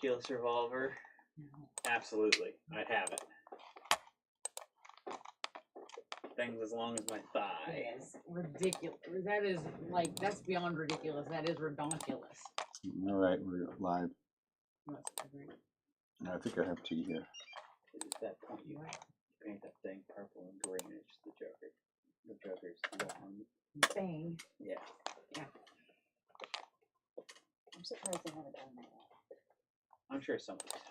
ridiculous revolver? Absolutely, I'd have it. Things as long as my thigh. Yes, ridiculous. That is like, that's beyond ridiculous. That is redonkulous. All right, we're live. I think I have tea here. At that point, you paint that thing purple and greenish. The Joker. The Joker's long. Thing. Yeah. Yeah. I'm surprised they haven't done that yet. I'm sure somebody has.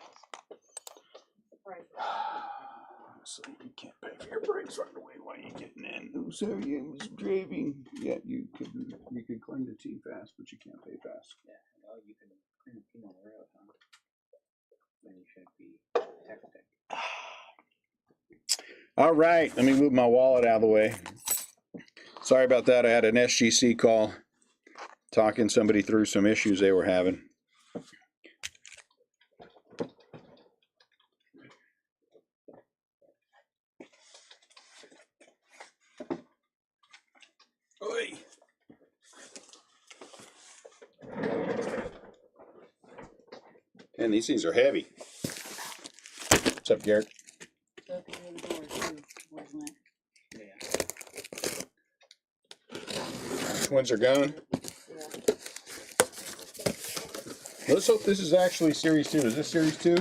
Surprised. So you can't pay for your brakes right away while you're getting in. Oh, sorry, I was driving. Yeah, you could climb the T fast, but you can't pay fast. Yeah. Well, you can clean the team on the road, huh? Then you shouldn't be texting. All right, let me move my wallet out of the way. Sorry about that. I had an SGC call talking somebody through some issues they were having. Oy. And these things are heavy. What's up, Garrett? Which ones are gone? Let's hope this is actually Series 2. Is this Series 2?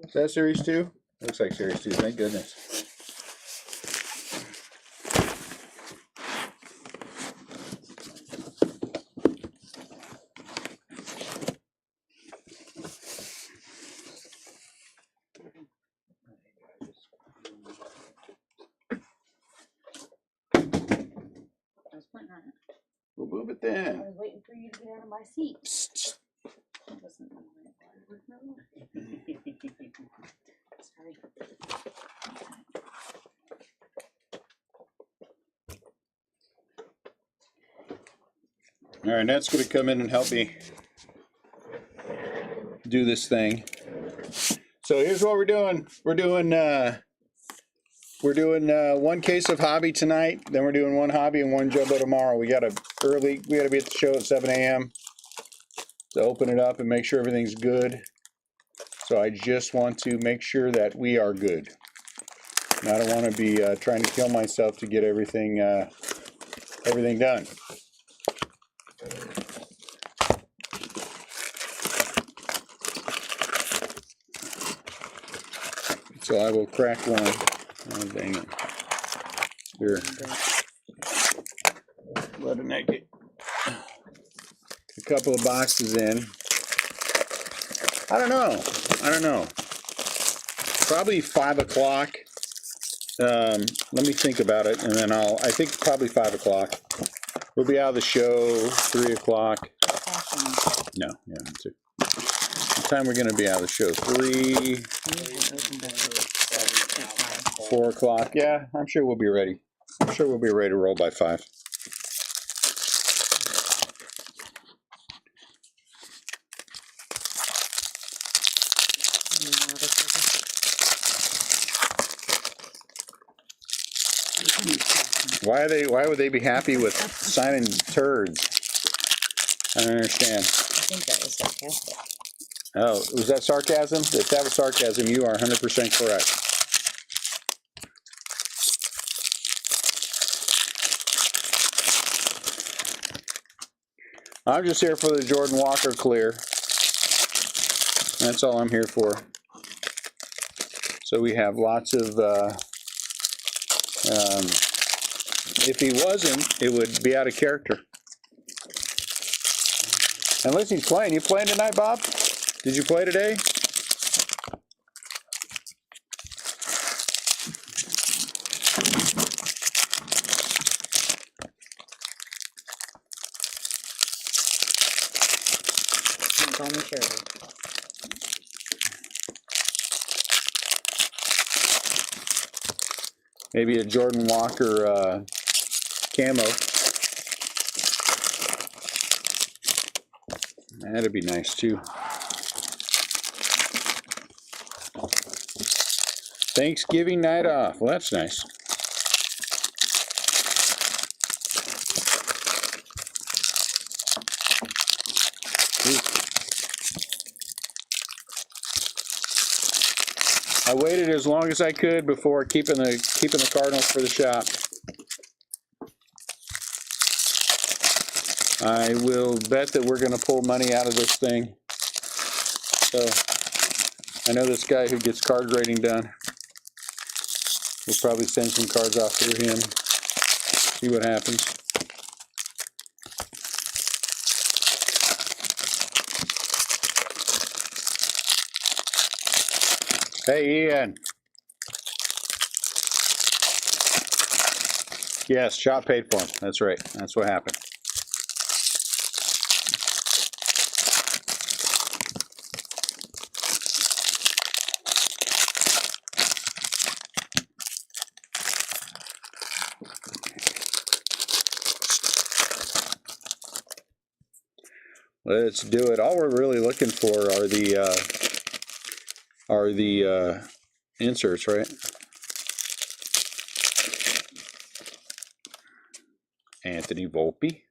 Is that Series 2? Looks like Series 2. Thank goodness. We'll move it I then. was waiting for you to get out of my seat. Psst. Sorry. All right, Nat's going to come in and help me do this thing. So here's what we're doing. We're doing one case of hobby tonight. Then we're doing one hobby and one jumbo tomorrow. We got to be at the show at 7 a.m. to open it up and make sure everything's good. So I just want to make sure that we are good. And I don't want to be trying to kill myself to get everything done. So I will crack one. Oh, dang it. Here. Let it get a couple of boxes in. I don't know. Probably 5 o'clock. Let me think about it, and then I think probably 5 o'clock. We'll be out of the show 3 o'clock. No, yeah, that's it. What time we're going to be out of the show? 3, 4 o'clock. Yeah, I'm sure we'll be ready. I'm sure we'll be ready to roll by 5. Why would they be happy with signing turds? I don't understand. I think that was sarcastic. Oh, was that sarcasm? If that was sarcasm, you are 100% correct. I'm just here for the Jordan Walker clear. That's all I'm here for. So we have lots of, if he wasn't, it would be out of character. Unless he's playing. You playing tonight, Bob? Did you play today? Call me Shirley. Maybe a Jordan Walker camo. That'd be nice too. Thanksgiving night off. Well, that's nice. I waited as long as I could before keeping the Cardinals for the shop. I will bet that we're going to pull money out of this thing. So I know this guy who gets card grading done. We'll probably send some cards off through him. See what happens. Hey, Ian. Yes, shop paid for him. That's right. That's what happened. Let's do it. All we're really looking for are the inserts, right? Anthony Volpe.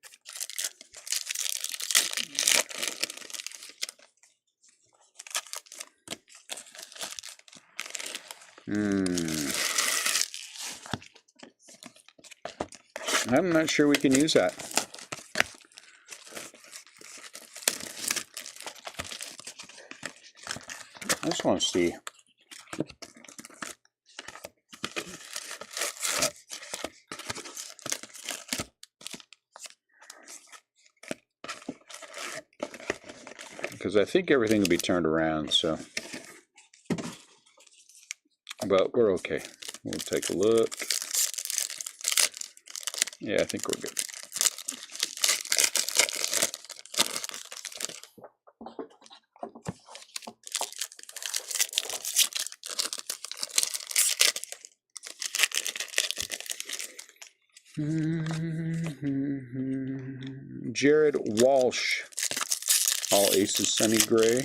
I'm not sure we can use that. I just want to see. Because I think everything will be turned around, so. But we're okay. We'll take a look. Yeah, I think we're good. Jared Walsh, all aces, semi gray.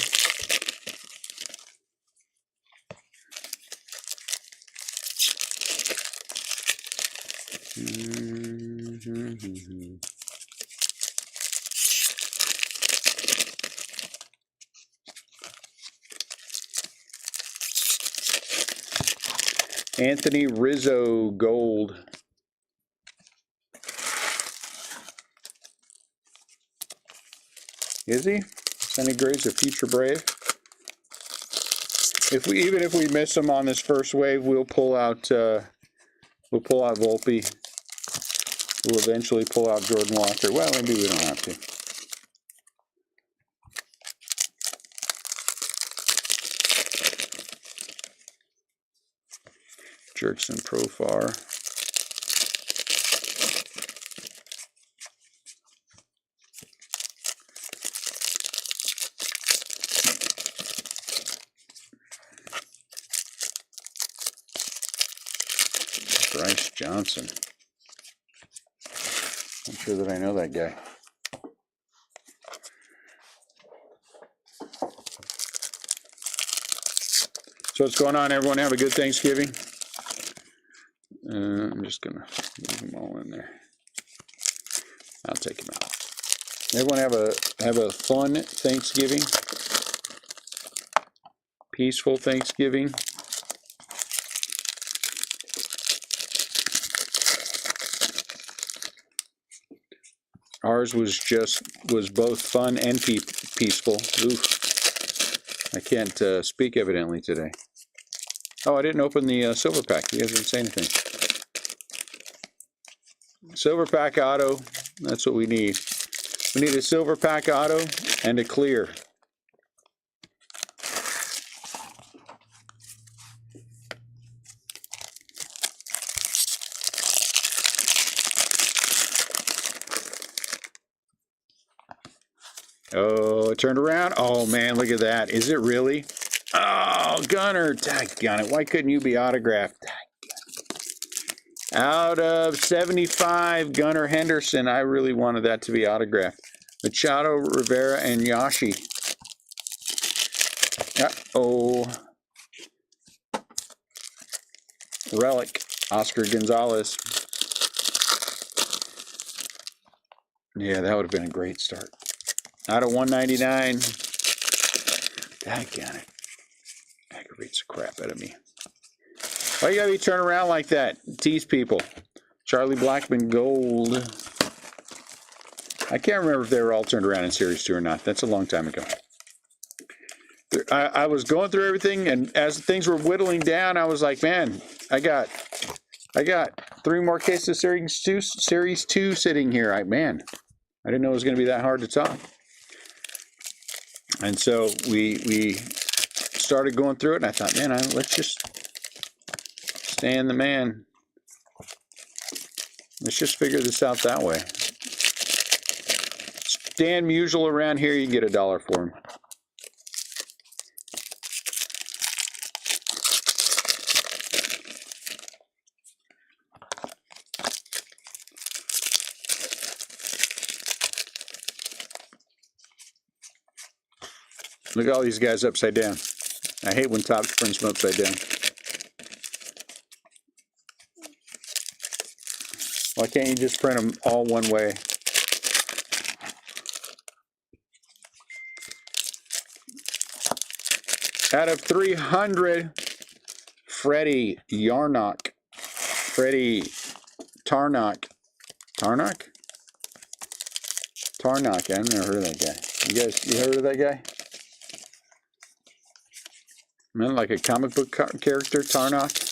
Anthony Rizzo gold. Is he? Sonny Gray's a future Brave. Even if we miss him on this first wave, we'll pull out Volpe. We'll eventually pull out Jordan Walker. Well, maybe we don't have to. Jerkson Profar. Bryce Johnson. I'm sure that I know that guy. So what's going on, everyone? Have a good Thanksgiving. I'm just gonna leave them all in there. I'll take them out. Everyone have a fun Thanksgiving. Peaceful Thanksgiving. Ours was both fun and peaceful. Oof. I can't speak evidently today. Oh, I didn't open the silver pack. You guys didn't say anything. Silver pack auto. That's what we need. We need a silver pack auto and a clear. Oh, it turned around. Oh, man, look at that. Is it really? Oh, Gunner. Daggone it. Why couldn't you be autographed? Out of 75, Gunnar Henderson. I really wanted that to be autographed. Machado, Rivera, and Yashi. Uh-oh. Relic, Oscar Gonzalez. Yeah, that would have been a great start. Out of 199. Daggone it. aggravates the crap out of me. Why you gotta be turning around like that? Tease people. Charlie Blackman Gold. I can't remember if they were all turned around in Series 2 or not. That's a long time ago. I was going through everything, and as things were whittling down, I was like, man, I got 3 more cases of Series 2 sitting here. I didn't know it was going to be that hard to talk. And so we started going through it, and I thought, man, let's just stay in the man. Let's just figure this out that way. Dan Musial around here, you can get $1 for him. Look at all these guys upside down. I hate when Topps prints them upside down. Why can't you just print them all one way? Out of 300, Freddie Tarnock. Tarnock, I've never heard of that guy. You heard of that guy? Man, like a comic book character, Tarnock.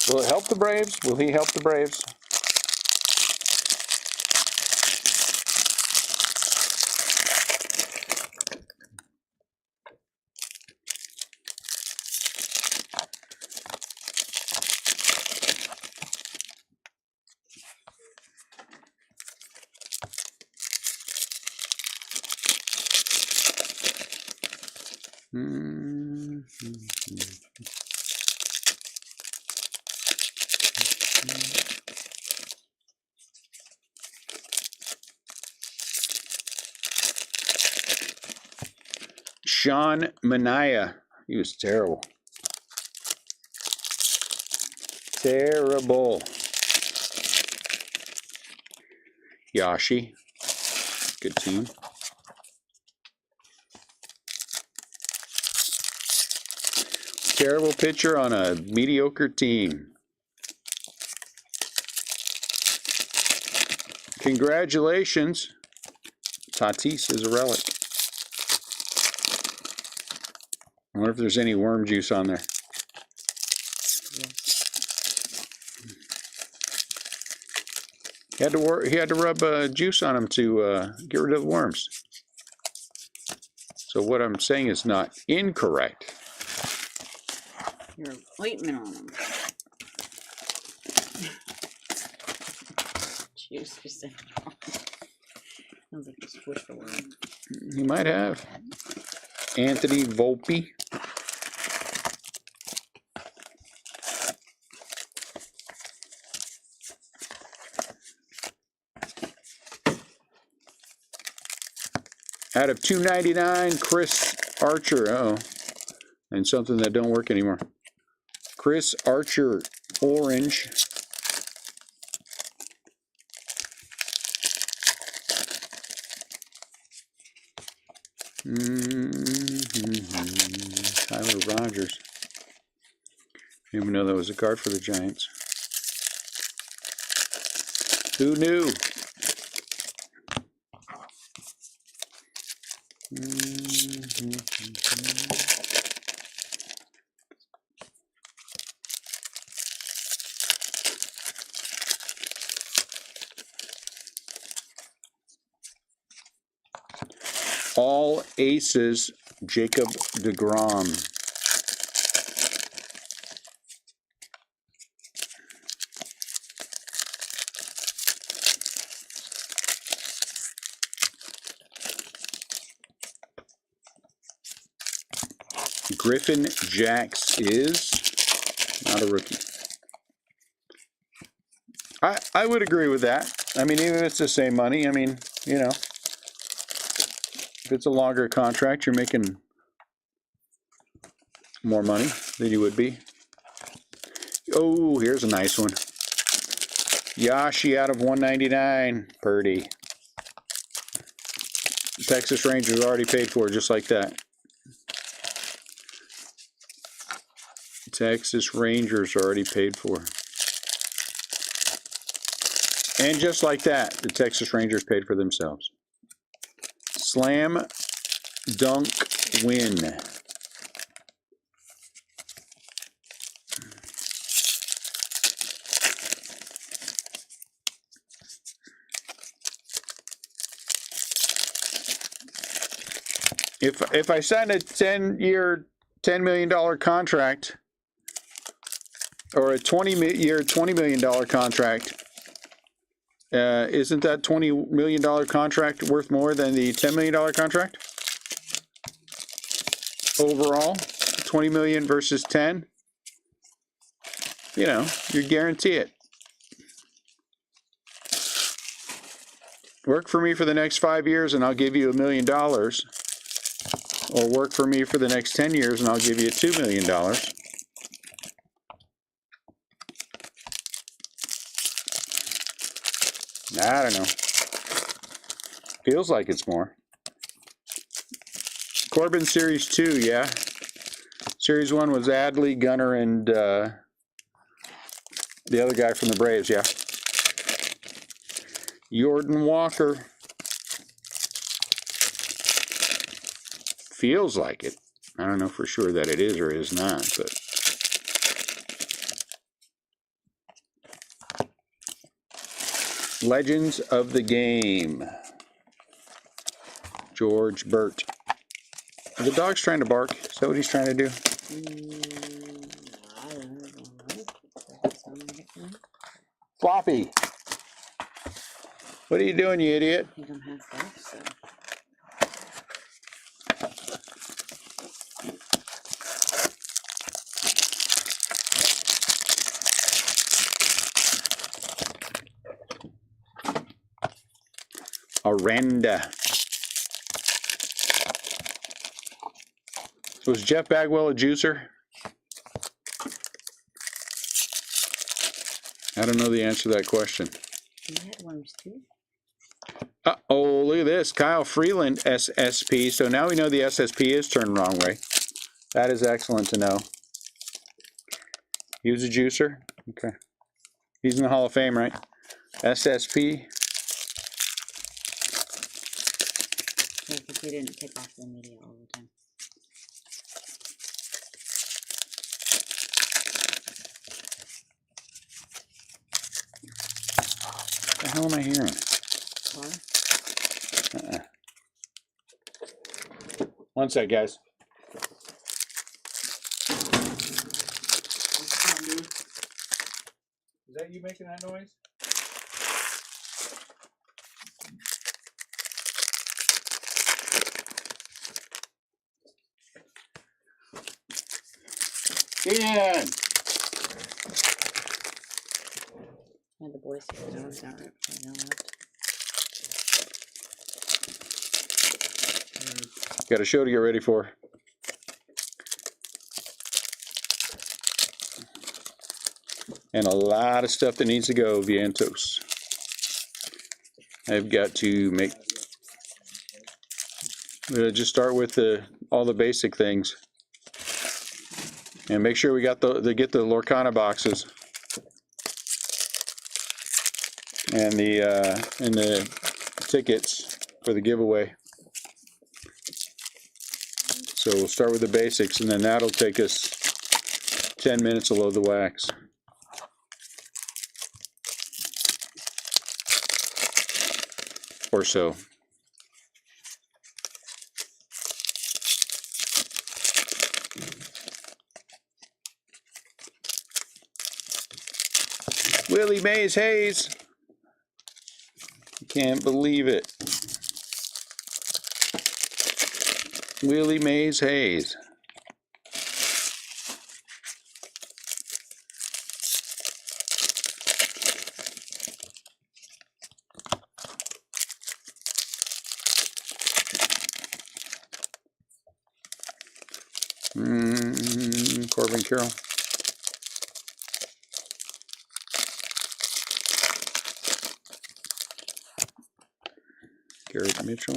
Will it help the Braves? Will he help the Braves? Sean Mania. He was terrible. Terrible. Yashi. Good team. Terrible pitcher on a mediocre team. Congratulations. Tatis is a relic. I wonder if there's any worm juice on there. He had to rub juice on him to get rid of the worms. So what I'm saying is not incorrect. Your ointment on them. Juice just sounds like you squished a worm. You might have. Anthony Volpe. Out of 299, Chris Archer. Uh-oh. And something that don't work anymore. Chris Archer, orange. Tyler Rogers. Didn't even know that was a card for the Giants. Who knew? All Aces, Jacob deGrom. Griffin Jacks is not a rookie. I would agree with that. I mean, even if it's the same money, I mean, you know, if it's a longer contract, you're making more money than you would be. Oh, here's a nice one. Yashi out of 199. Purdy. Texas Rangers already paid for, just like that. Texas Rangers already paid for. And just like that, the Texas Rangers paid for themselves. Slam dunk win. If I sign a 10-year, $10 million contract, or a 20-year, $20 million contract, isn't that $20 million contract worth more than the $10 million contract? Overall, 20 million versus 10. You know, you guarantee it. Work for me for the next 5 years and I'll give you $1 million. Or work for me for the next 10 years and I'll give you $2 million. I don't know. Feels like it's more. Corbin Series 2, yeah. Series 1 was Adley, Gunnar, and the other guy from the Braves, yeah. Jordan Walker. Feels like it. I don't know for sure that it is or is not, but. Legends of the Game. George Burt. Are the dogs trying to bark? Is that what he's trying to do? I don't know. Floppy. What are you doing, you idiot? You don't have stuff, so. Aranda. Was Jeff Bagwell a juicer? I don't know the answer to that question. You had worms too? Uh-oh, look at this. Kyle Freeland, SSP. So now we know the SSP is turned the wrong way. That is excellent to know. He was a juicer? Okay. He's in the Hall of Fame, right? SSP. Yeah, because he didn't take off the media all the time. What the hell am I hearing? One sec, guys. Is that you making that noise? Ian! Yeah, the boys take the dogs out. Got a show to get ready for. And a lot of stuff that needs to go, Vientos. I've got to make... just start with all the basic things. And make sure we got get the Lorcana boxes. And the tickets for the giveaway. So we'll start with the basics, and then that'll take us 10 minutes to load the wax. Or so. Willie Mays Hayes. Can't believe it. Willie Mays Hayes. Corbin Carroll. Garrett Mitchell.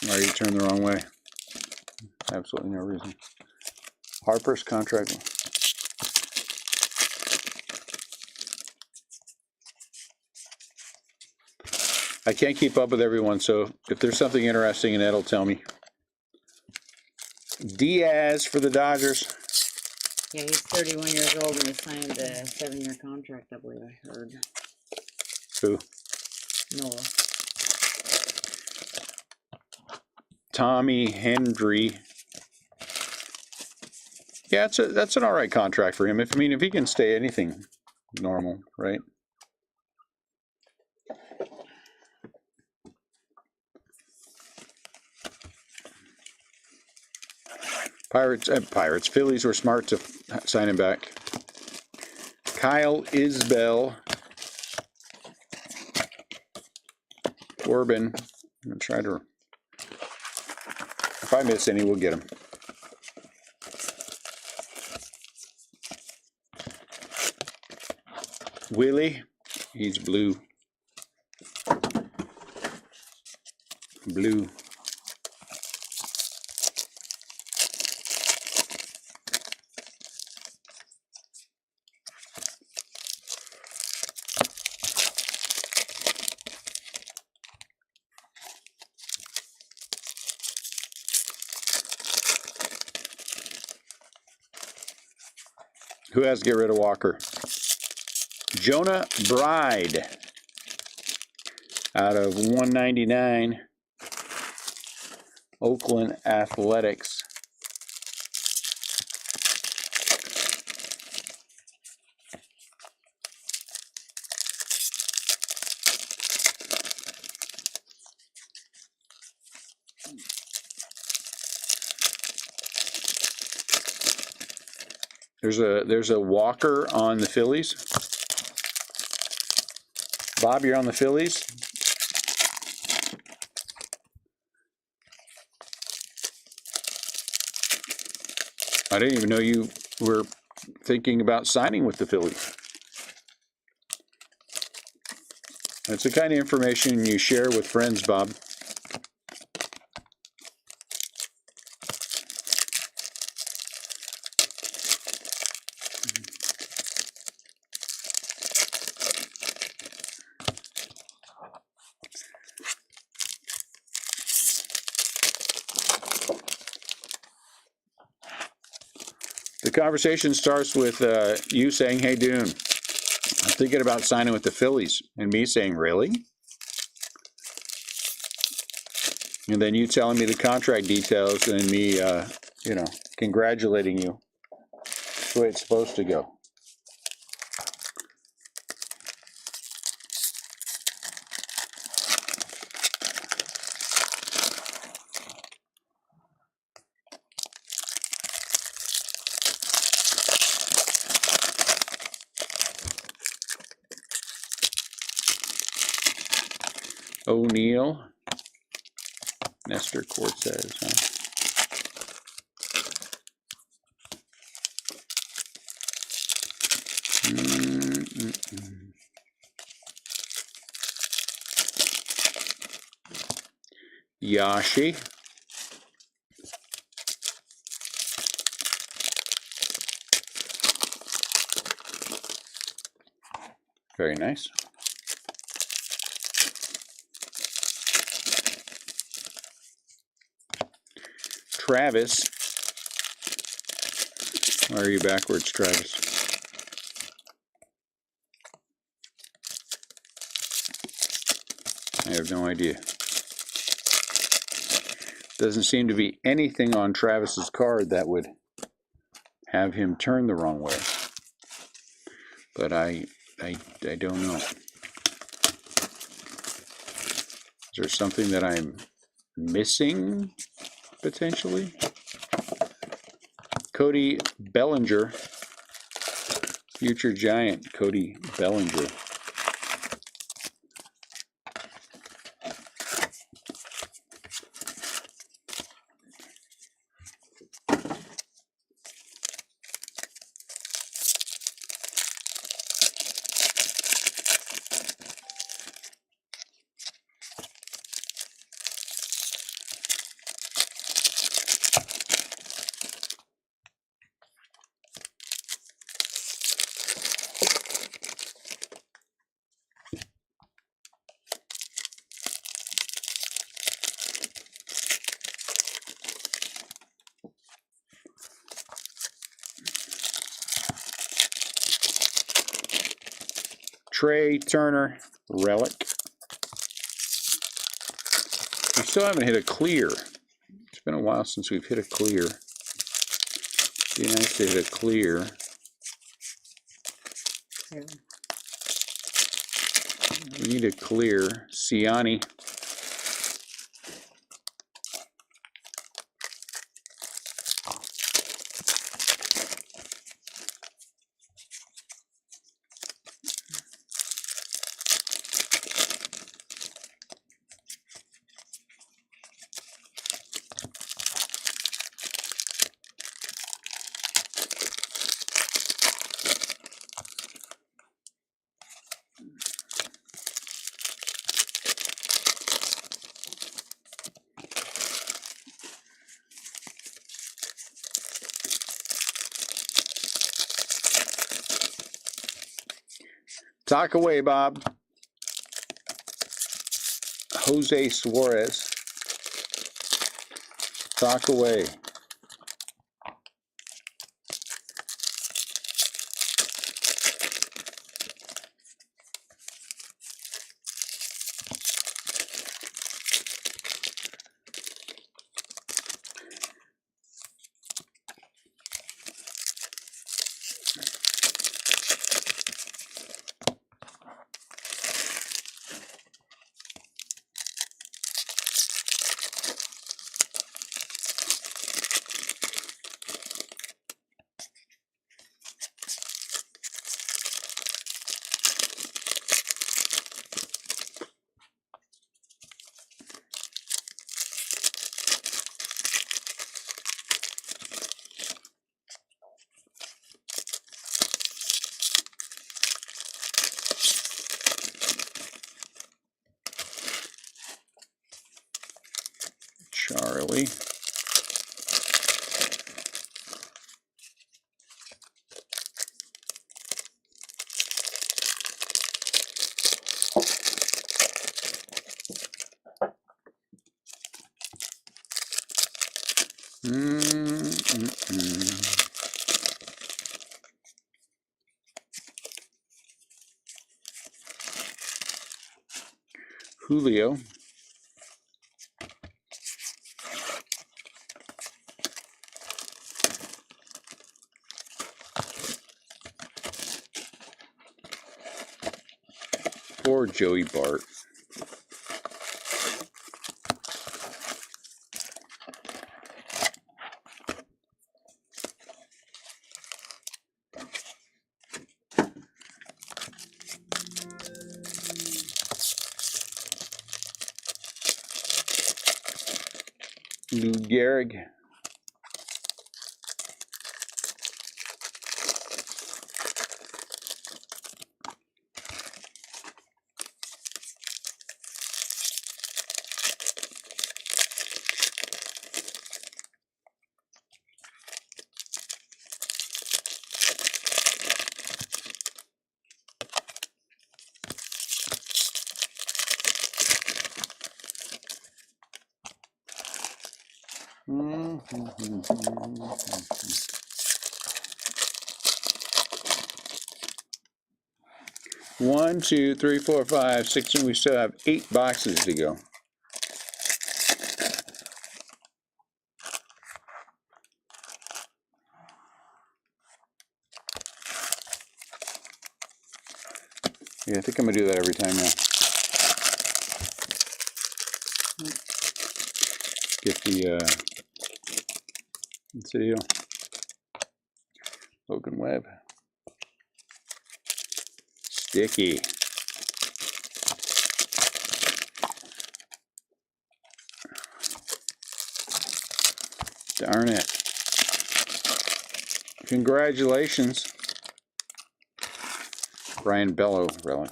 Why you turned the wrong way? Absolutely no reason. Harper's contract. I can't keep up with everyone, so if there's something interesting in it'll tell me. Diaz for the Dodgers. Yeah, he's 31 years old and he signed a 7-year contract, I believe I heard. Who? Noah. Tommy Hendry. Yeah, that's an all right contract for him. If he can stay anything normal, right? Phillies were smart to sign him back. Kyle Isbell. Corbin. I'm gonna try to. If I miss any, we'll get him. Willie. He's blue. Blue. Who has to get rid of Walker? Jonah Bride out of 199. Oakland Athletics. There's a Walker on the Phillies. Bob, you're on the Phillies. I didn't even know you were thinking about signing with the Phillies. That's the kind of information you share with friends, Bob. The conversation starts with you saying, "Hey, Dune, I'm thinking about signing with the Phillies," and me saying, "Really?" And then you telling me the contract details and me, congratulating you. That's the way it's supposed to go. O'Neill. Nestor Cortez, huh? Yashi. Very nice. Travis. Why are you backwards, Travis? I have no idea. Doesn't seem to be anything on Travis's card that would have him turn the wrong way. But I don't know. Is there something that I'm missing potentially? Cody Bellinger, future giant Cody Bellinger. Trey Turner relic. We still haven't hit a clear. It's been a while since we've hit a clear. Be nice to hit a clear. We need a clear. Siani. Talk away, Bob. Jose Suarez. Talk away. Charlie. Julio. Or Joey Bart. Lou Gehrig. One, two, three, four, five, six, and we still have 8 boxes to go. Yeah, I think I'm gonna do that every time now. Get the what's the deal? Logan Webb. Sticky. Darn it. Congratulations. Brian Bellow relic.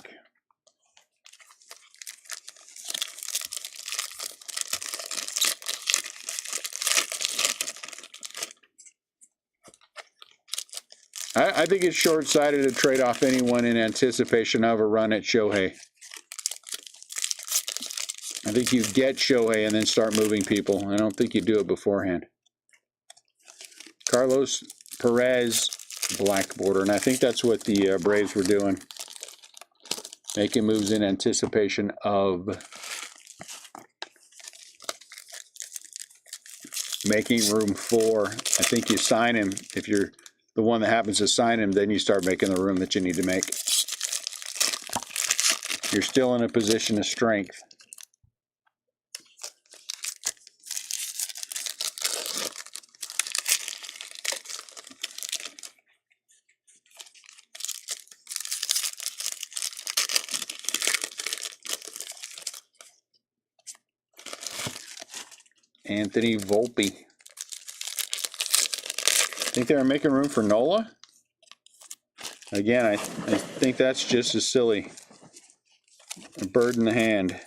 I think it's short-sighted to trade off anyone in anticipation of a run at Shohei. I think you get Shohei and then start moving people. I don't think you do it beforehand. Carlos Perez, black border, and I think that's what the Braves were doing. Making moves in anticipation of making room for. I think you sign him. If you're the one that happens to sign him, then you start making the room that you need to make. You're still in a position of strength. Anthony Volpe. Think they were making room for Nola? Again, I think that's just as silly. A bird in the hand.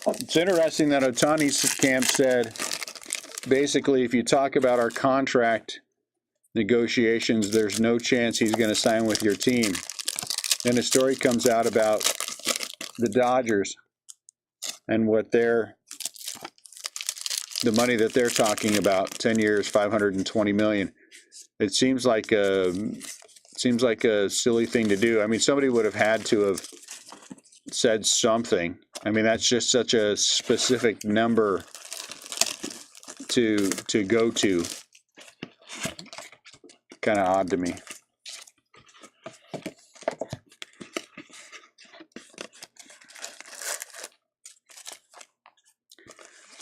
It's interesting that Otani's camp said, basically, if you talk about our contract negotiations, there's no chance he's going to sign with your team. Then a story comes out about the Dodgers and what the money that they're talking about, 10 years, $520 million. It seems like a silly thing to do. I mean, somebody would have had to have said something. I mean, that's just such a specific number to go to. Kind of odd to me.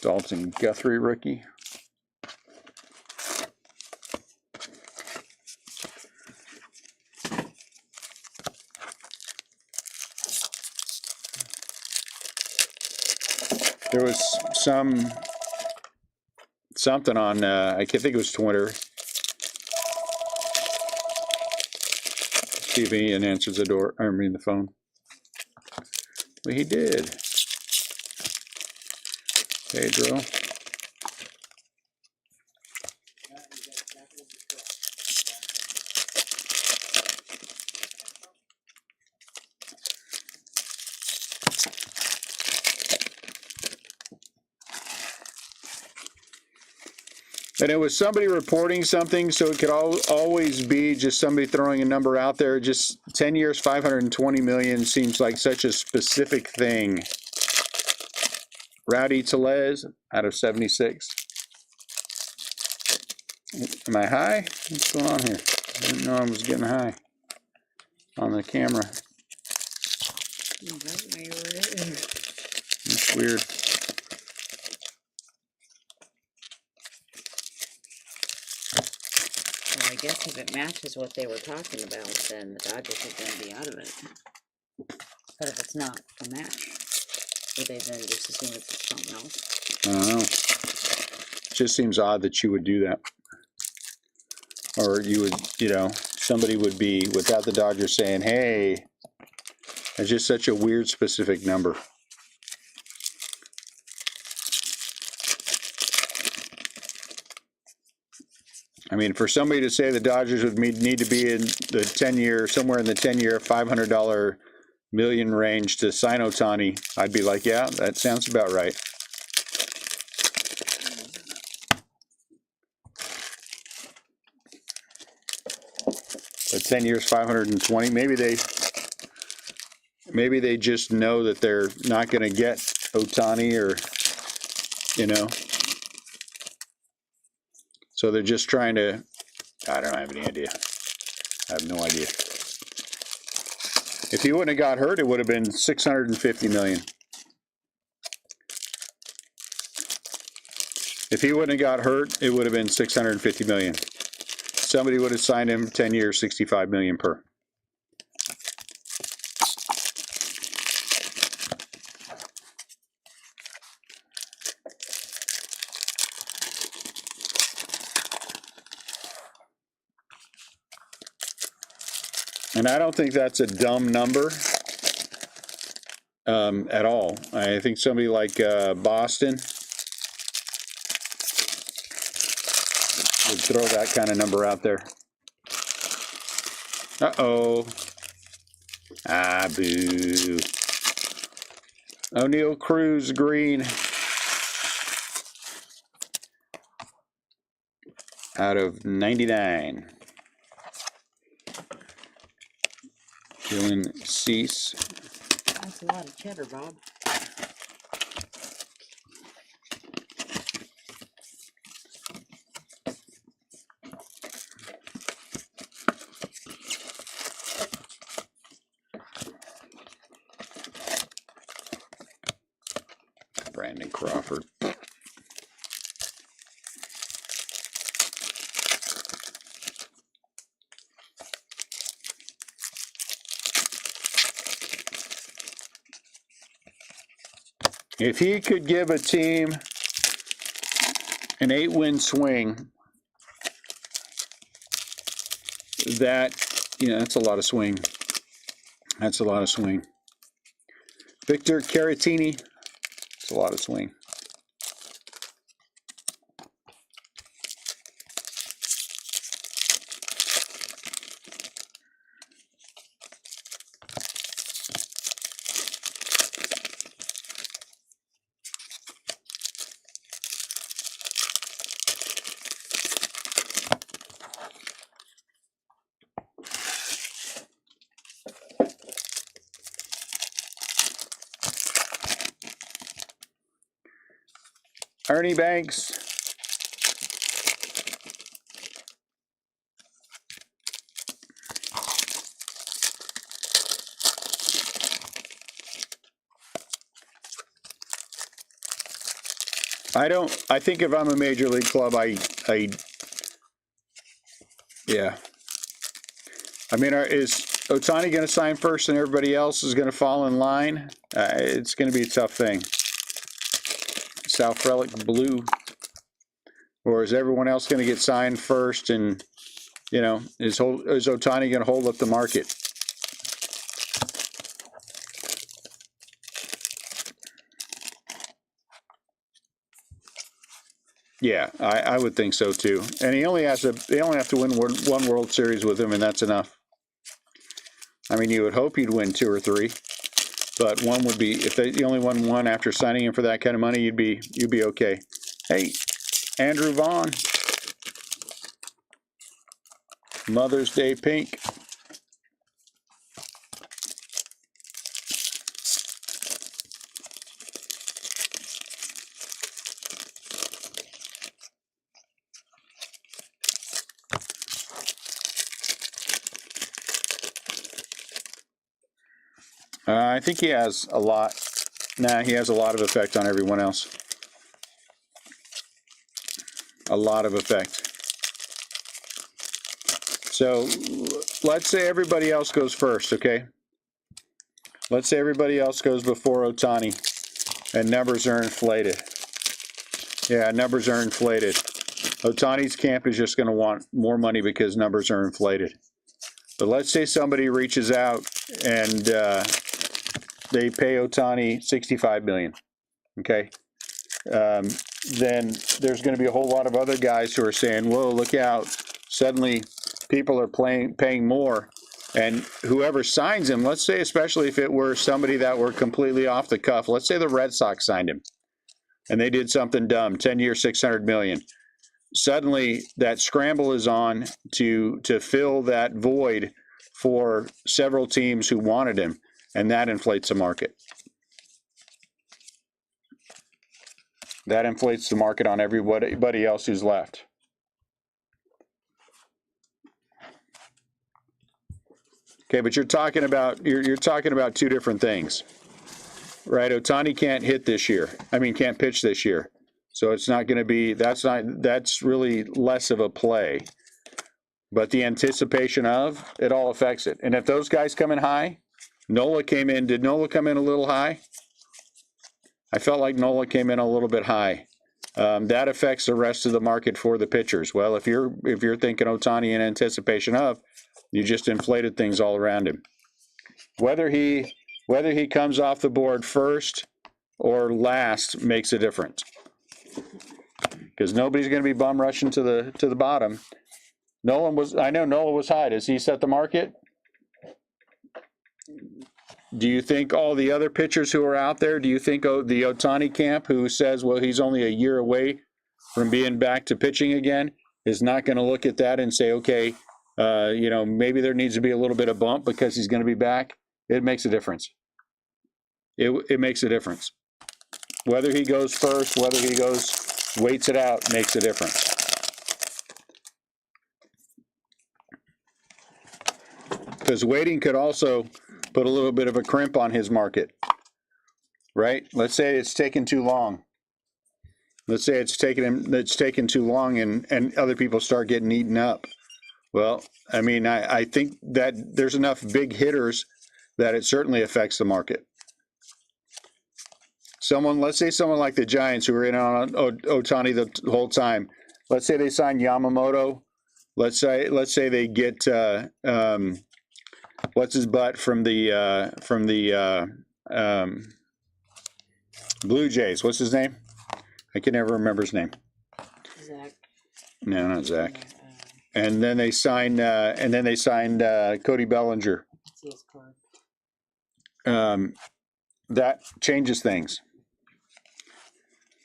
Dalton Guthrie rookie. There was something on I think it was Twitter. See if he answers the door. I mean the phone. Well, he did. Pedro. And it was somebody reporting something, so it could always be just somebody throwing a number out there. Just 10 years, $520 million seems like such a specific thing. Rowdy Tellez out of 76. Am I high? What's going on here? I didn't know I was getting high on the camera. That's weird. Well, I guess if it matches what they were talking about, then the Dodgers are going to be out of it. But if it's not a match, would they then just assume it's something else? I don't know. It just seems odd that you would do that. Or you would, somebody would be, without the Dodgers saying, hey, it's just such a weird specific number. I mean, for somebody to say the Dodgers would need to be in the 10-year, somewhere in the 10-year, $500 million range to sign Ohtani, I'd be like, yeah, that sounds about right. But 10 years, 520. Maybe they just know that they're not going to get Ohtani, or, you know. So they're just trying to, I don't have any idea. I have no idea. If he wouldn't have got hurt, it would have been $650 million. If he wouldn't have got hurt, it would have been $650 million. Somebody would have signed him 10 years, $65 million per. And I don't think that's a dumb number at all. I think somebody like Boston would throw that kind of number out there. Uh-oh. Ah, boo. O'Neal Cruz green. Out of 99. Dylan Cease. That's a lot of cheddar, Bob. Brandon Crawford. If he could give a team an 8-win swing, that, that's a lot of swing. That's a lot of swing. Victor Caratini, it's a lot of swing. Ernie Banks. I think if I'm a major league club, yeah. I mean, is Ohtani going to sign first and everybody else is going to fall in line? It's going to be a tough thing. South Relic Blue. Or is everyone else going to get signed first, and, is Ohtani going to hold up the market? Yeah, I would think so too. And they only have to win one World Series with him, and that's enough. I mean, you would hope you'd win 2 or 3, but one would be, if they only won one after signing him for that kind of money, you'd be okay. Hey, Andrew Vaughn, Mother's Day pink. I think he has a lot. He has a lot of effect on everyone else. A lot of effect. So let's say everybody else goes first, okay? Let's say everybody else goes before Ohtani, and numbers are inflated. Yeah, numbers are inflated. Ohtani's camp is just going to want more money because numbers are inflated. But let's say somebody reaches out and they pay Ohtani $65 million, okay? Then there's going to be a whole lot of other guys who are saying, whoa, look out. Suddenly people are paying more. And whoever signs him, let's say especially if it were somebody that were completely off the cuff, let's say the Red Sox signed him and they did something dumb, 10 years, $600 million. suddenly that scramble is on to fill that void for several teams who wanted him, and that inflates the market. That inflates the market on everybody else who's left. Okay, but you're talking about two different things, right? Ohtani can't hit this year. I mean, can't pitch this year, so it's not going to be. That's really less of a play. But the anticipation of it all affects it. And if those guys come in high, Nola came in. Did Nola come in a little high? I felt like Nola came in a little bit high. That affects the rest of the market for the pitchers. Well, if you're thinking Ohtani in anticipation of, you just inflated things all around him. Whether he comes off the board first or last makes a difference, because nobody's going to be bum rushing to the bottom. I know Nola was high. Does he set the market? Do you think all the other pitchers who are out there, do you think the Ohtani camp, who says, well, he's only a year away from being back to pitching again, is not going to look at that and say, okay, maybe there needs to be a little bit of bump because he's going to be back? It makes a difference. It makes a difference. Whether he goes first, whether he waits it out, makes a difference. Because waiting could also put a little bit of a crimp on his market, right? Let's say it's taken too long. Let's say it's taken too long and other people start getting eaten up. Well, I mean, I think that there's enough big hitters that it certainly affects the market. Let's say someone like the Giants, who were in on Ohtani the whole time. Let's say they sign Yamamoto. Let's say they get what's his butt from the Blue Jays. What's his name? I can never remember his name. Zach. No, not Zach. And then they signed Cody Bellinger. That's his card. That changes things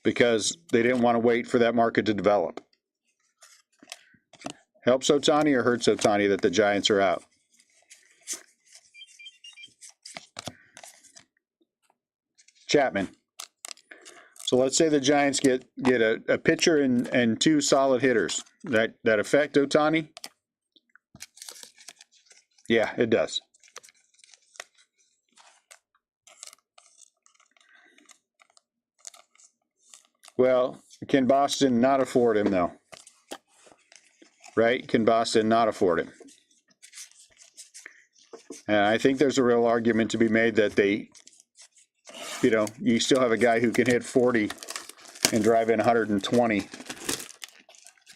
because they didn't want to wait for that market to develop. Helps Ohtani or hurts Ohtani that the Giants are out? Chapman. So let's say the Giants get a pitcher and two solid hitters. That affect Ohtani? Yeah, it does. Well, can Boston not afford him, though? Right? Can Boston not afford him? And I think there's a real argument to be made that you still have a guy who can hit 40 and drive in 120.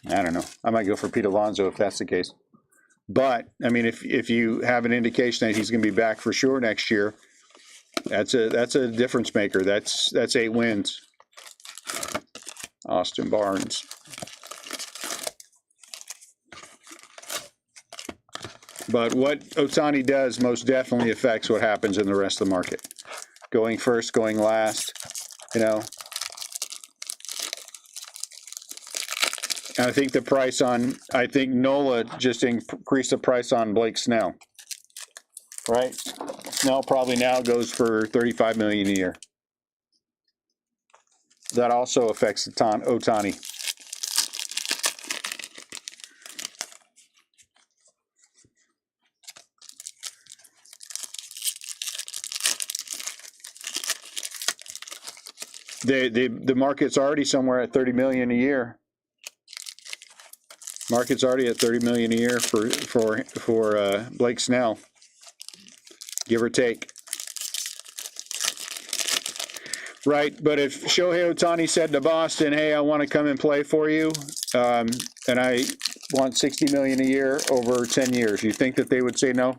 I don't know. I might go for Pete Alonso if that's the case. But, I mean, if you have an indication that he's going to be back for sure next year, that's a difference maker. That's 8 wins. Austin Barnes. But what Ohtani does most definitely affects what happens in the rest of the market. Going first, going last, I think I think Nola just increased the price on Blake Snell. Right? Snell probably now goes for $35 million a year. That also affects Ohtani. The market's already somewhere at $30 million a year. Market's already at $30 million a year for Blake Snell, give or take. Right, but if Shohei Ohtani said to Boston, "Hey, I want to come and play for you, and I want $60 million a year over 10 years," you think that they would say no?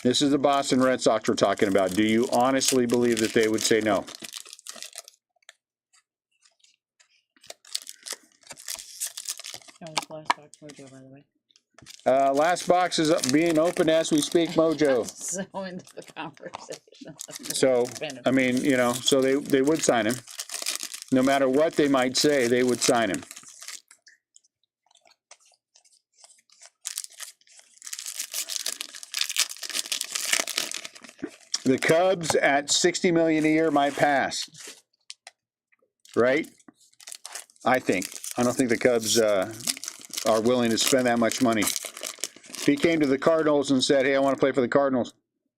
This is the Boston Red Sox we're talking about. Do you honestly believe that they would say no? That was last box Mojo, by the way. Last box is being opened as we speak, Mojo. So into the conversation. So, I mean, so they would sign him. no matter what they might say, they would sign him. The Cubs at $60 million a year might pass, right? I think. I don't think the Cubs are willing to spend that much money. If he came to the Cardinals and said, "Hey, I want to play for the Cardinals.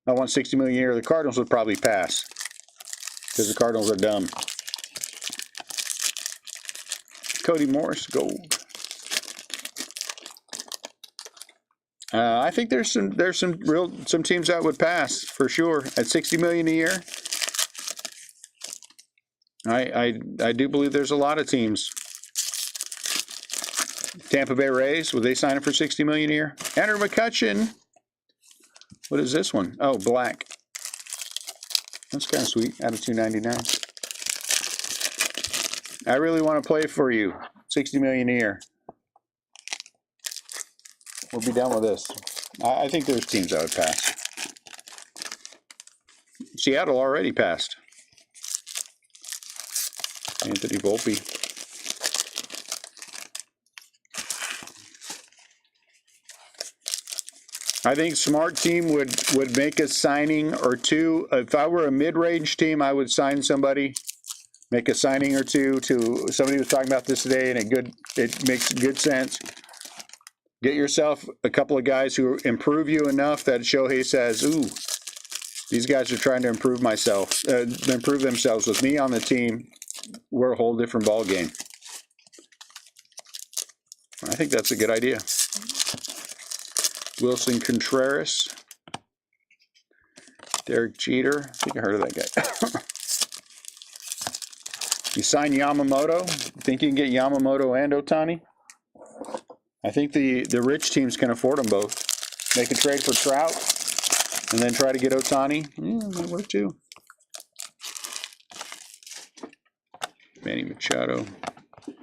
I want $60 million a year," the Cardinals would probably pass because the Cardinals are dumb. Cody Morris, gold. I think there's some teams that would pass for sure at $60 million a year. I do believe there's a lot of teams. Tampa Bay Rays, would they sign him for $60 million a year? Andrew McCutchen. What is this one? Oh, black. That's kind of sweet. Out of $2.99. I really want to play for you. $60 million a year. We'll be done with this. I think there's teams that would pass. Seattle already passed. Anthony Volpe. I think smart team would make a signing or two. If I were a mid-range team, I would sign somebody, make a signing or two to somebody was talking about this today, and it makes good sense. Get yourself a couple of guys who improve you enough that Shohei says, "Ooh, these guys are trying to improve themselves with me on the team. We're a whole different ball game." I think that's a good idea. Wilson Contreras, Derek Jeter. I think I heard of that guy. You sign Yamamoto. Think you can get Yamamoto and Ohtani? I think the rich teams can afford them both. Make a trade for Trout and then try to get Ohtani. Yeah, might work too. Manny Machado.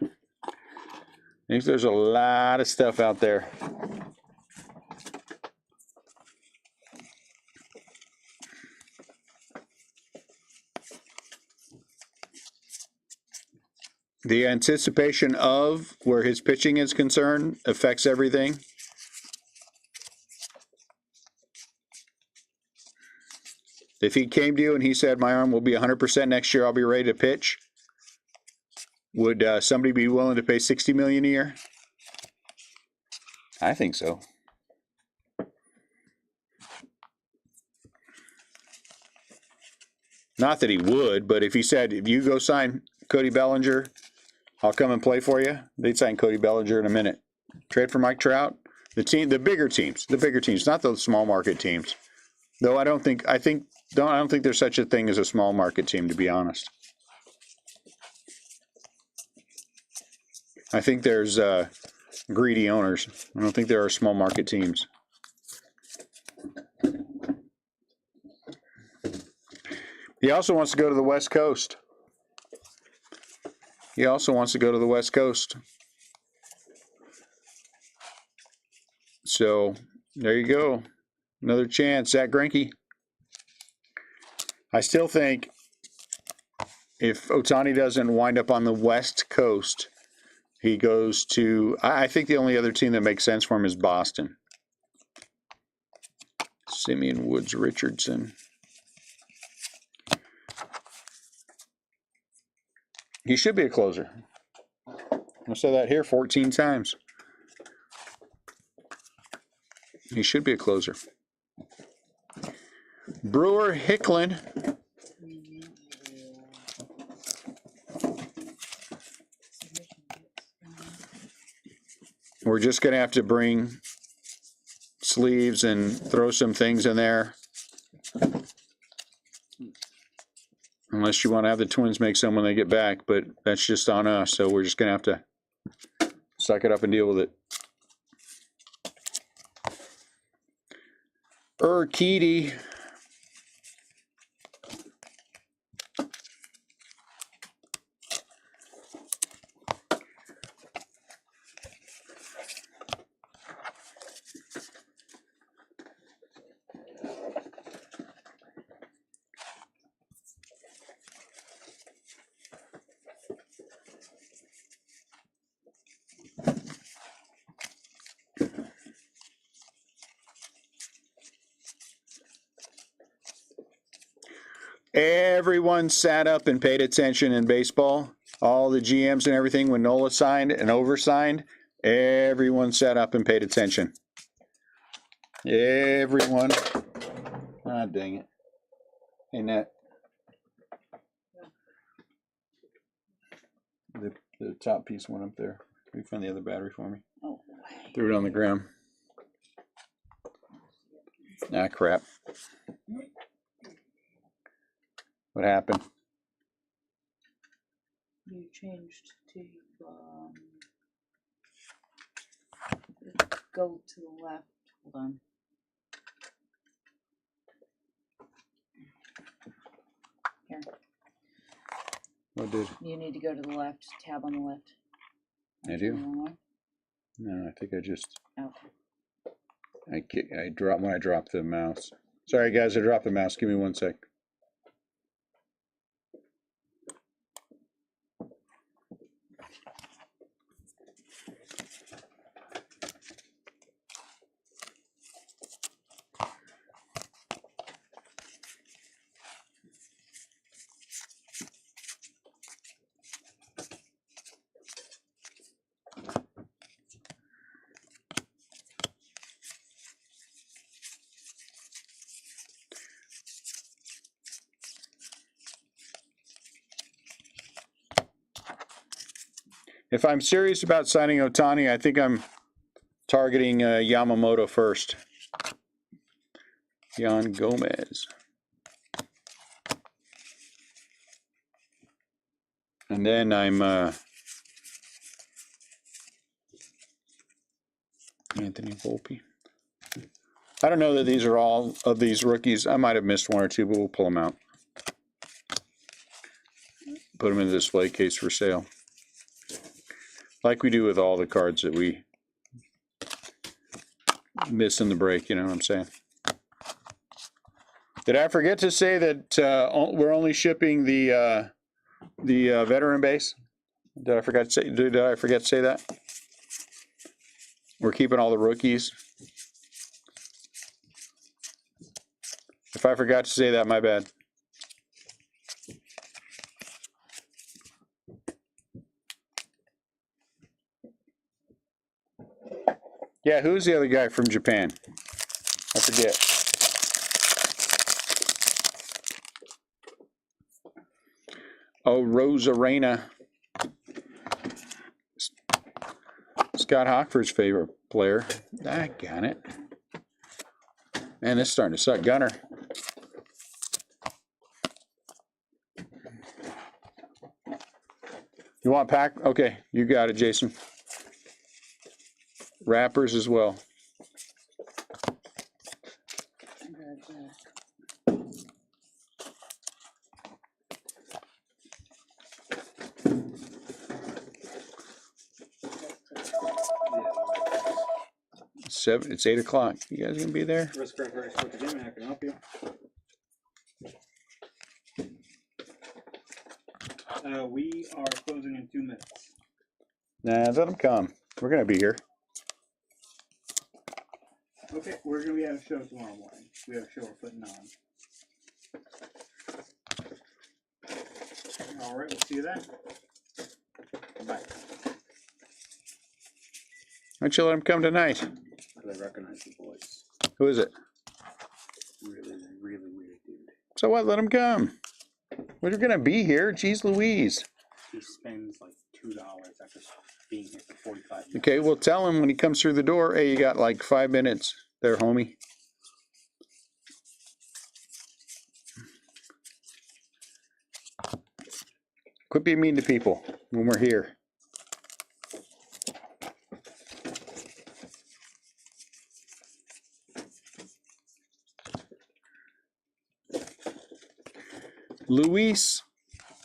I think there's a lot of stuff out there. The anticipation of where his pitching is concerned affects everything. If he came to you and he said, "My arm will be 100% next year, I'll be ready to pitch," would somebody be willing to pay $60 million a year? I think so. Not that he would, but if he said, "If you go sign Cody Bellinger, I'll come and play for you," they'd sign Cody Bellinger in a minute. Trade for Mike Trout. The bigger teams, not the small market teams. Though I don't think there's such a thing as a small market team, to be honest. I think there's greedy owners. I don't think there are small market teams. He also wants to go to the West Coast. So there you go. Another chance. Zach Greinke. I still think if Ohtani doesn't wind up on the West Coast, he goes to, I think the only other team that makes sense for him is Boston. Simeon Woods Richardson. He should be a closer. I said that here 14 times. He should be a closer. Brewer Hicklin. We're just going to have to bring sleeves and throw some things in there. Unless you want to have the Twins make some when they get back, but that's just on us, so we're just going to have to suck it up and deal with it. Urquidy. Everyone sat up and paid attention in baseball. All the GMs and everything, when Nola signed and oversigned, everyone sat up and paid attention. Everyone. Ah, dang it. Hey, Nat. The top piece went up there. Can you find the other battery for me? Oh. Threw it on the ground. Ah, crap. What happened? You changed to go to the left. Hold on. Here. What did? You need to go to the left. Tab on the left. I do? No, I think I just. Okay. I dropped when I dropped the mouse. Sorry, guys, I dropped the mouse. Give me 1 sec. If I'm serious about signing Ohtani, I think I'm targeting Yamamoto first. Yan Gomez. And then I'm Anthony Volpe. I don't know that these are all of these rookies. I might have missed one or two, but we'll pull them out. Put them in the display case for sale. Like we do with all the cards that we miss in the break, you know what I'm saying? Did I forget to say that we're only shipping the veteran base? Did I forget to say that? We're keeping all the rookies. If I forgot to say that, my bad. Yeah, who's the other guy from Japan? I forget. Oh, Rosarena. Scott Hockford's favorite player. I got it. Man, this is starting to suck. Gunner. You want pack? Okay, you got it, Jason. Wrappers as well. It's 8 o'clock. You guys gonna be there? Restlesscraft very quick again. I can help you. We are closing in 2 minutes. Nah, let them come. We're gonna be here. Okay, we're gonna be at a show tomorrow morning. We have a show we're putting on. All right, we'll see you then. Bye. Why don't you let them come tonight? I recognize the voice. Who is it? Really, really weird dude. So what? Let them come. We're gonna be here. Jeez Louise. He spends like $2 after being here for 45 minutes. Okay, well tell him when he comes through the door, hey, you got like 5 minutes there, homie. Quit being mean to people when we're here. Luis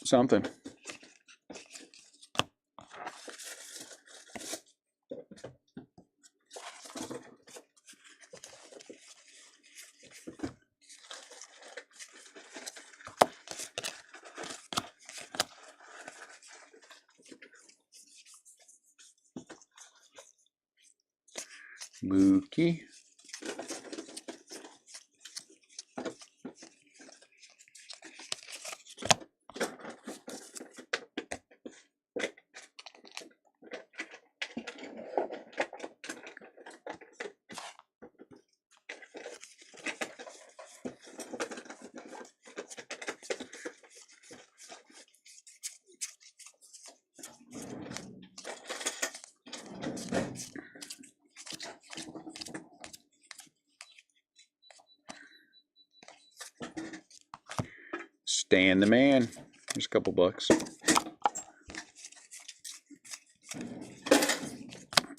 something. Mookie. Stan the man. There's a couple bucks.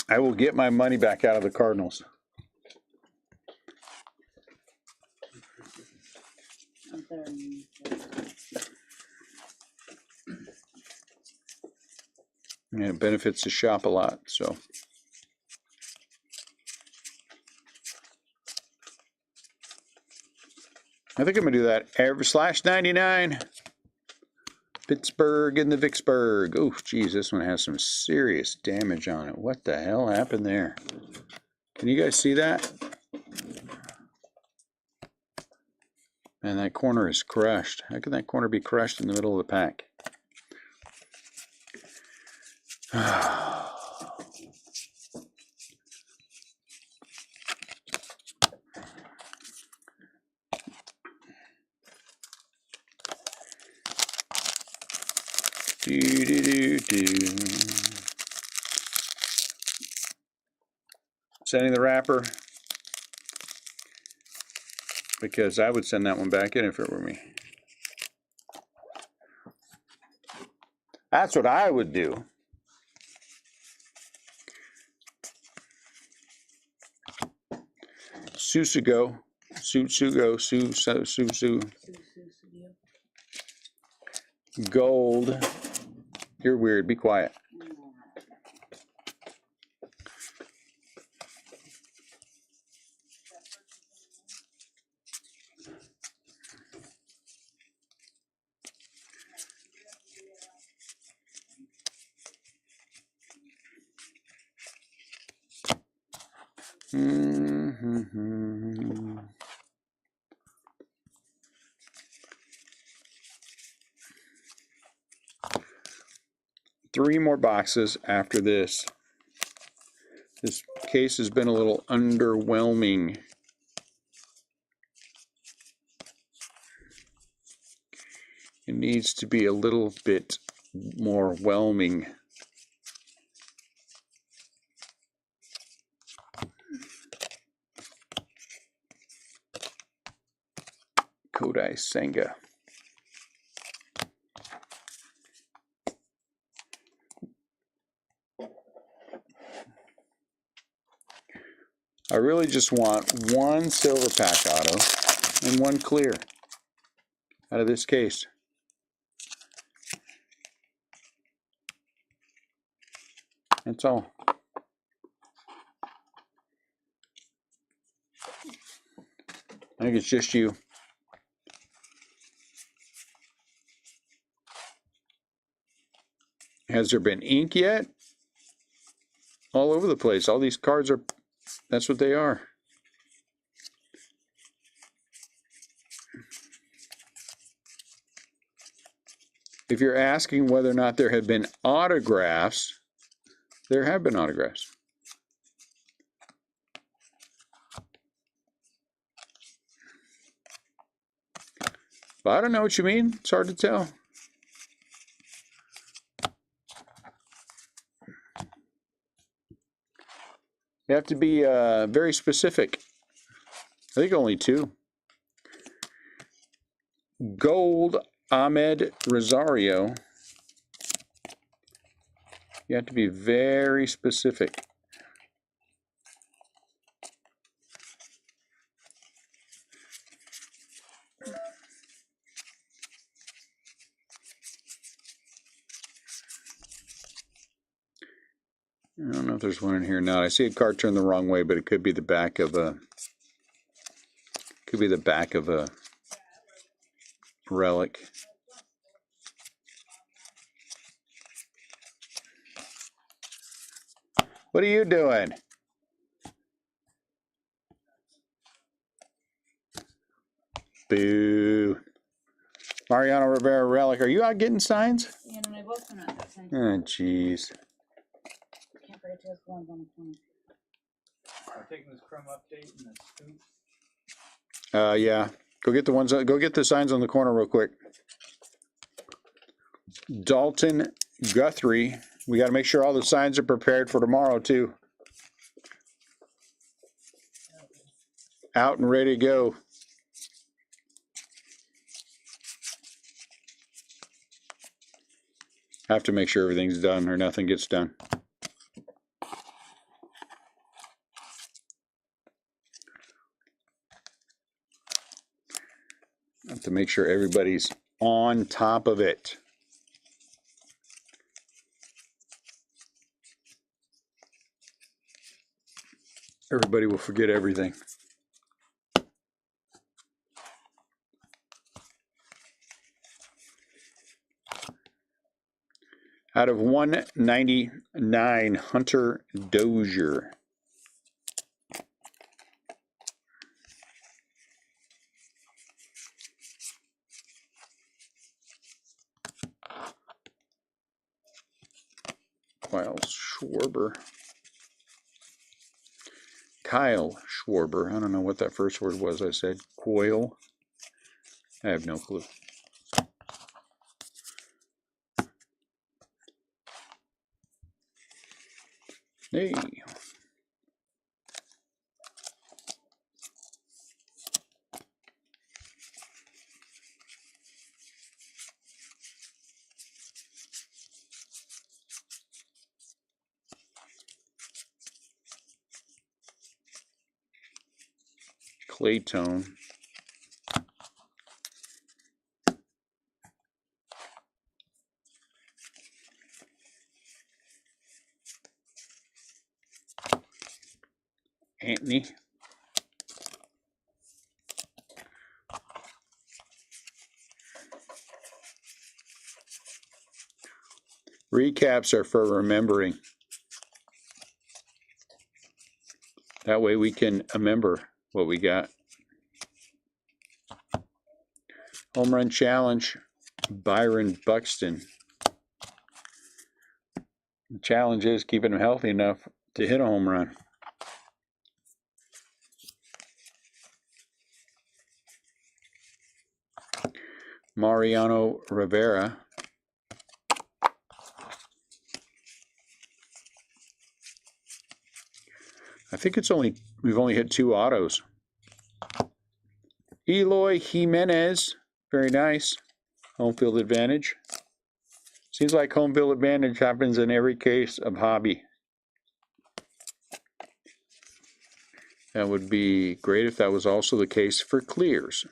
I will get my money back out of the Cardinals. And it benefits the shop a lot, so. I think I'm gonna do that every /99. Pittsburgh and the Vicksburg. Oh, geez, this one has some serious damage on it. What the hell happened there? Can you guys see that? And that corner is crushed. How can that corner be crushed in the middle of the pack? Sending the wrapper, because I would send that one back in if it were me. That's what I would do. Susugo, Susugo, Gold. You're weird, be quiet. Three more boxes after this. This case has been a little underwhelming. It needs to be a little bit more whelming. Kodai Senga. I really just want one silver pack auto and one clear out of this case. That's all. I think it's just you. Has there been ink yet? All over the place. All these cards are, that's what they are. If you're asking whether or not there have been autographs, there have been autographs. But I don't know what you mean. It's hard to tell. You have to be very specific. I think only two. Gold Ahmed Rosario. You have to be very specific. I don't know if there's one in here now. I see a card turned the wrong way, but it could be the back of a relic. What are you doing? Boo. Mariano Rivera relic. Are you out getting signs? Yeah, no, I both went out that same. Oh, jeez. Can't forget to have ones on the phone. I'm taking this Chrome update and the scoop. Yeah. Go get the ones. Go get the signs on the corner real quick. Dalton Guthrie. We got to make sure all the signs are prepared for tomorrow too. Out and ready to go. I have to make sure everything's done or nothing gets done. I have to make sure everybody's on top of it. Everybody will forget everything. Out of 199, Hunter Dozier. Kyle Schwarber. I don't know what that first word was. I said Coil. I have no clue. Hey. Claytone. Anthony. Recaps are for remembering. That way we can remember what we got. Home run challenge, Byron Buxton. The challenge is keeping him healthy enough to hit a home run. Mariano Rivera. I think we've only hit 2 autos. Eloy Jimenez, very nice. Home field advantage. Seems like home field advantage happens in every case of hobby. That would be great if that was also the case for clears.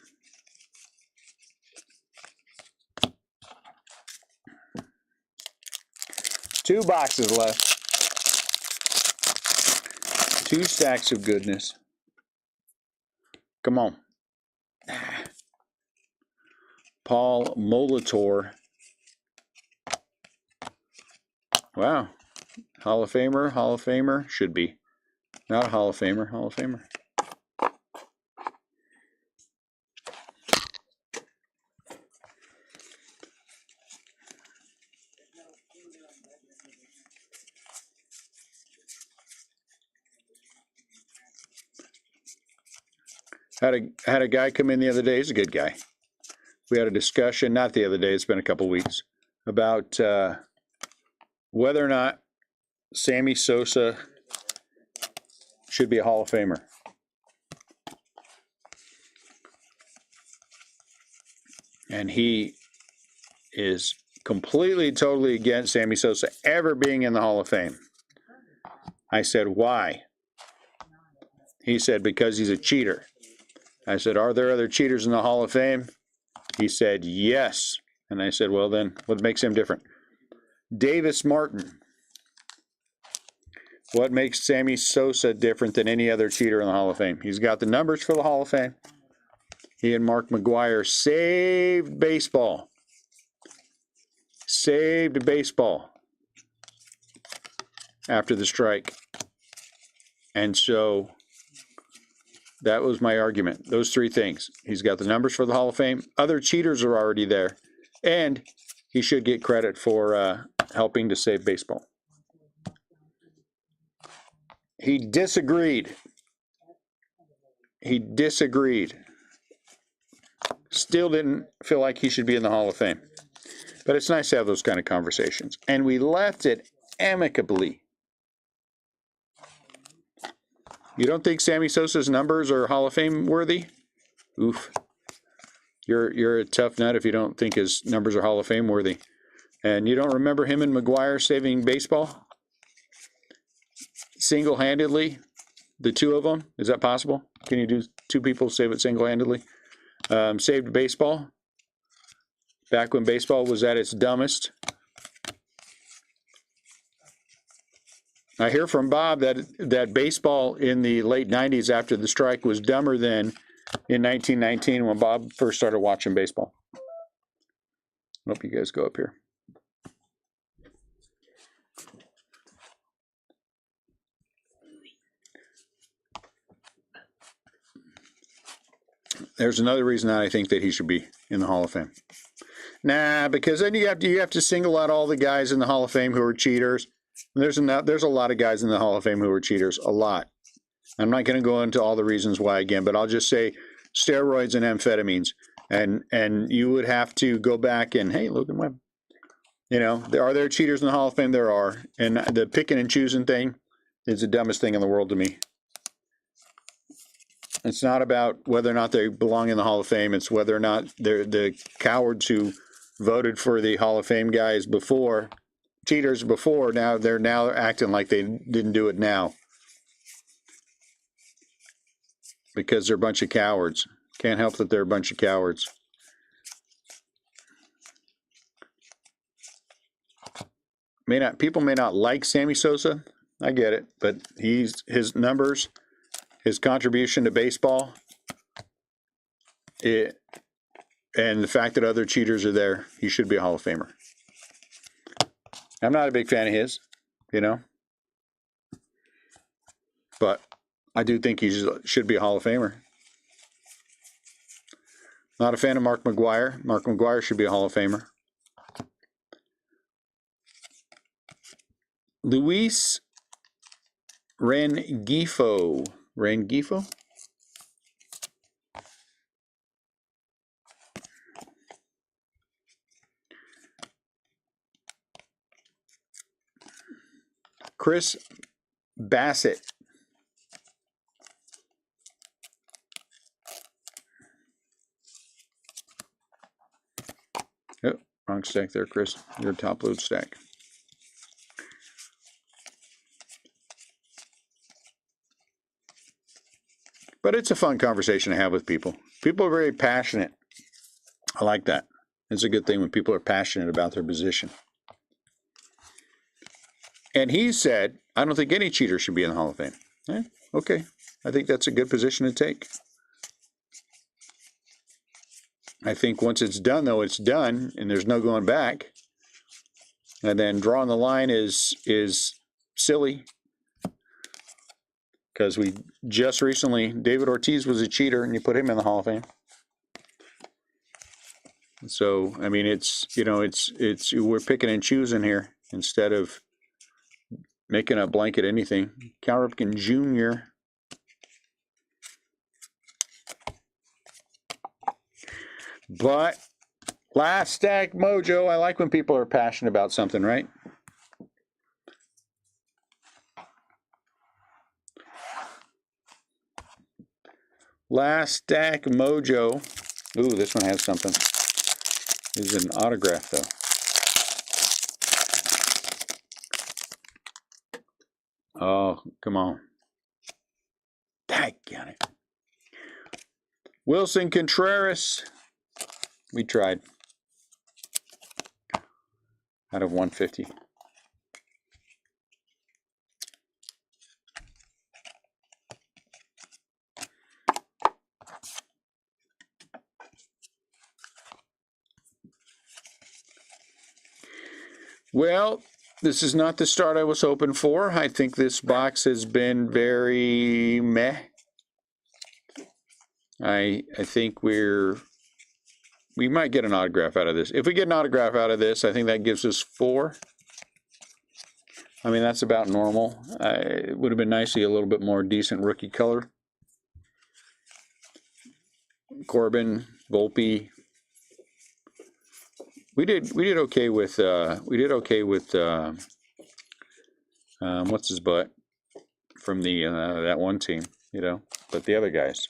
Two boxes left. 2 stacks of goodness. Come on. Paul Molitor. Wow. Hall of Famer, should be. Not a Hall of Famer, Hall of Famer. Had a guy come in the other day. He's a good guy. We had a discussion, not the other day, it's been a couple weeks, about whether or not Sammy Sosa should be a Hall of Famer. And he is completely, totally against Sammy Sosa ever being in the Hall of Fame. I said, why? He said, because he's a cheater. I said, are there other cheaters in the Hall of Fame? He said, yes. And I said, well, then what makes him different? Davis Martin. What makes Sammy Sosa different than any other cheater in the Hall of Fame? He's got the numbers for the Hall of Fame. He and Mark McGwire saved baseball. Saved baseball after the strike. And so that was my argument. Those 3 things. He's got the numbers for the Hall of Fame. Other cheaters are already there. And he should get credit for helping to save baseball. He disagreed. Still didn't feel like he should be in the Hall of Fame. But it's nice to have those kind of conversations. And we left it amicably. You don't think Sammy Sosa's numbers are Hall of Fame worthy? Oof. You're a tough nut if you don't think his numbers are Hall of Fame worthy. And you don't remember him and McGuire saving baseball? Single-handedly? The two of them? Is that possible? Can you do two people save it single-handedly? Saved baseball. Back when baseball was at its dumbest. I hear from Bob that baseball in the late 90s after the strike was dumber than in 1919 when Bob first started watching baseball. I hope you guys go up here. There's another reason that I think that he should be in the Hall of Fame. Nah, because then you have to single out all the guys in the Hall of Fame who are cheaters. There's a lot of guys in the Hall of Fame who are cheaters. A lot. I'm not going to go into all the reasons why again, but I'll just say steroids and amphetamines. And you would have to go back and, hey, Logan Webb. You know, are there cheaters in the Hall of Fame? There are. And the picking and choosing thing is the dumbest thing in the world to me. It's not about whether or not they belong in the Hall of Fame. It's whether or not they're the cowards who voted for the Hall of Fame guys before, cheaters before, now they're acting like they didn't do it now. Because they're a bunch of cowards. Can't help that they're a bunch of cowards. People may not like Sammy Sosa. I get it, but his numbers, his contribution to baseball, and the fact that other cheaters are there, he should be a Hall of Famer. I'm not a big fan of his, you know, but I do think he should be a Hall of Famer. Not a fan of Mark McGuire. Mark McGuire should be a Hall of Famer. Luis Rengifo. Rengifo? Chris Bassett. Oh, wrong stack there, Chris. Your top load stack. But it's a fun conversation to have with people. People are very passionate. I like that. It's a good thing when people are passionate about their position. And he said, I don't think any cheater should be in the Hall of Fame. Okay. I think that's a good position to take. I think once it's done, though, it's done, and there's no going back. And then drawing the line is silly. Because we just recently, David Ortiz was a cheater, and you put him in the Hall of Fame. So, I mean, we're picking and choosing here instead of making a blanket anything. Cal Ripken Jr. But last stack mojo, I like when people are passionate about something, right? Last stack mojo. Ooh, this one has something. This is an autograph, though. Oh, come on. Daggone it. Wilson Contreras. We tried. Out of 150. Well, this is not the start I was hoping for. I think this box has been very meh. I think we might get an autograph out of this. If we get an autograph out of this, I think that gives us 4. I mean, that's about normal. It would have been nice to get a little bit more decent rookie color. Corbin, Volpe. We did okay with what's his butt from the that one team, you know, but the other guys.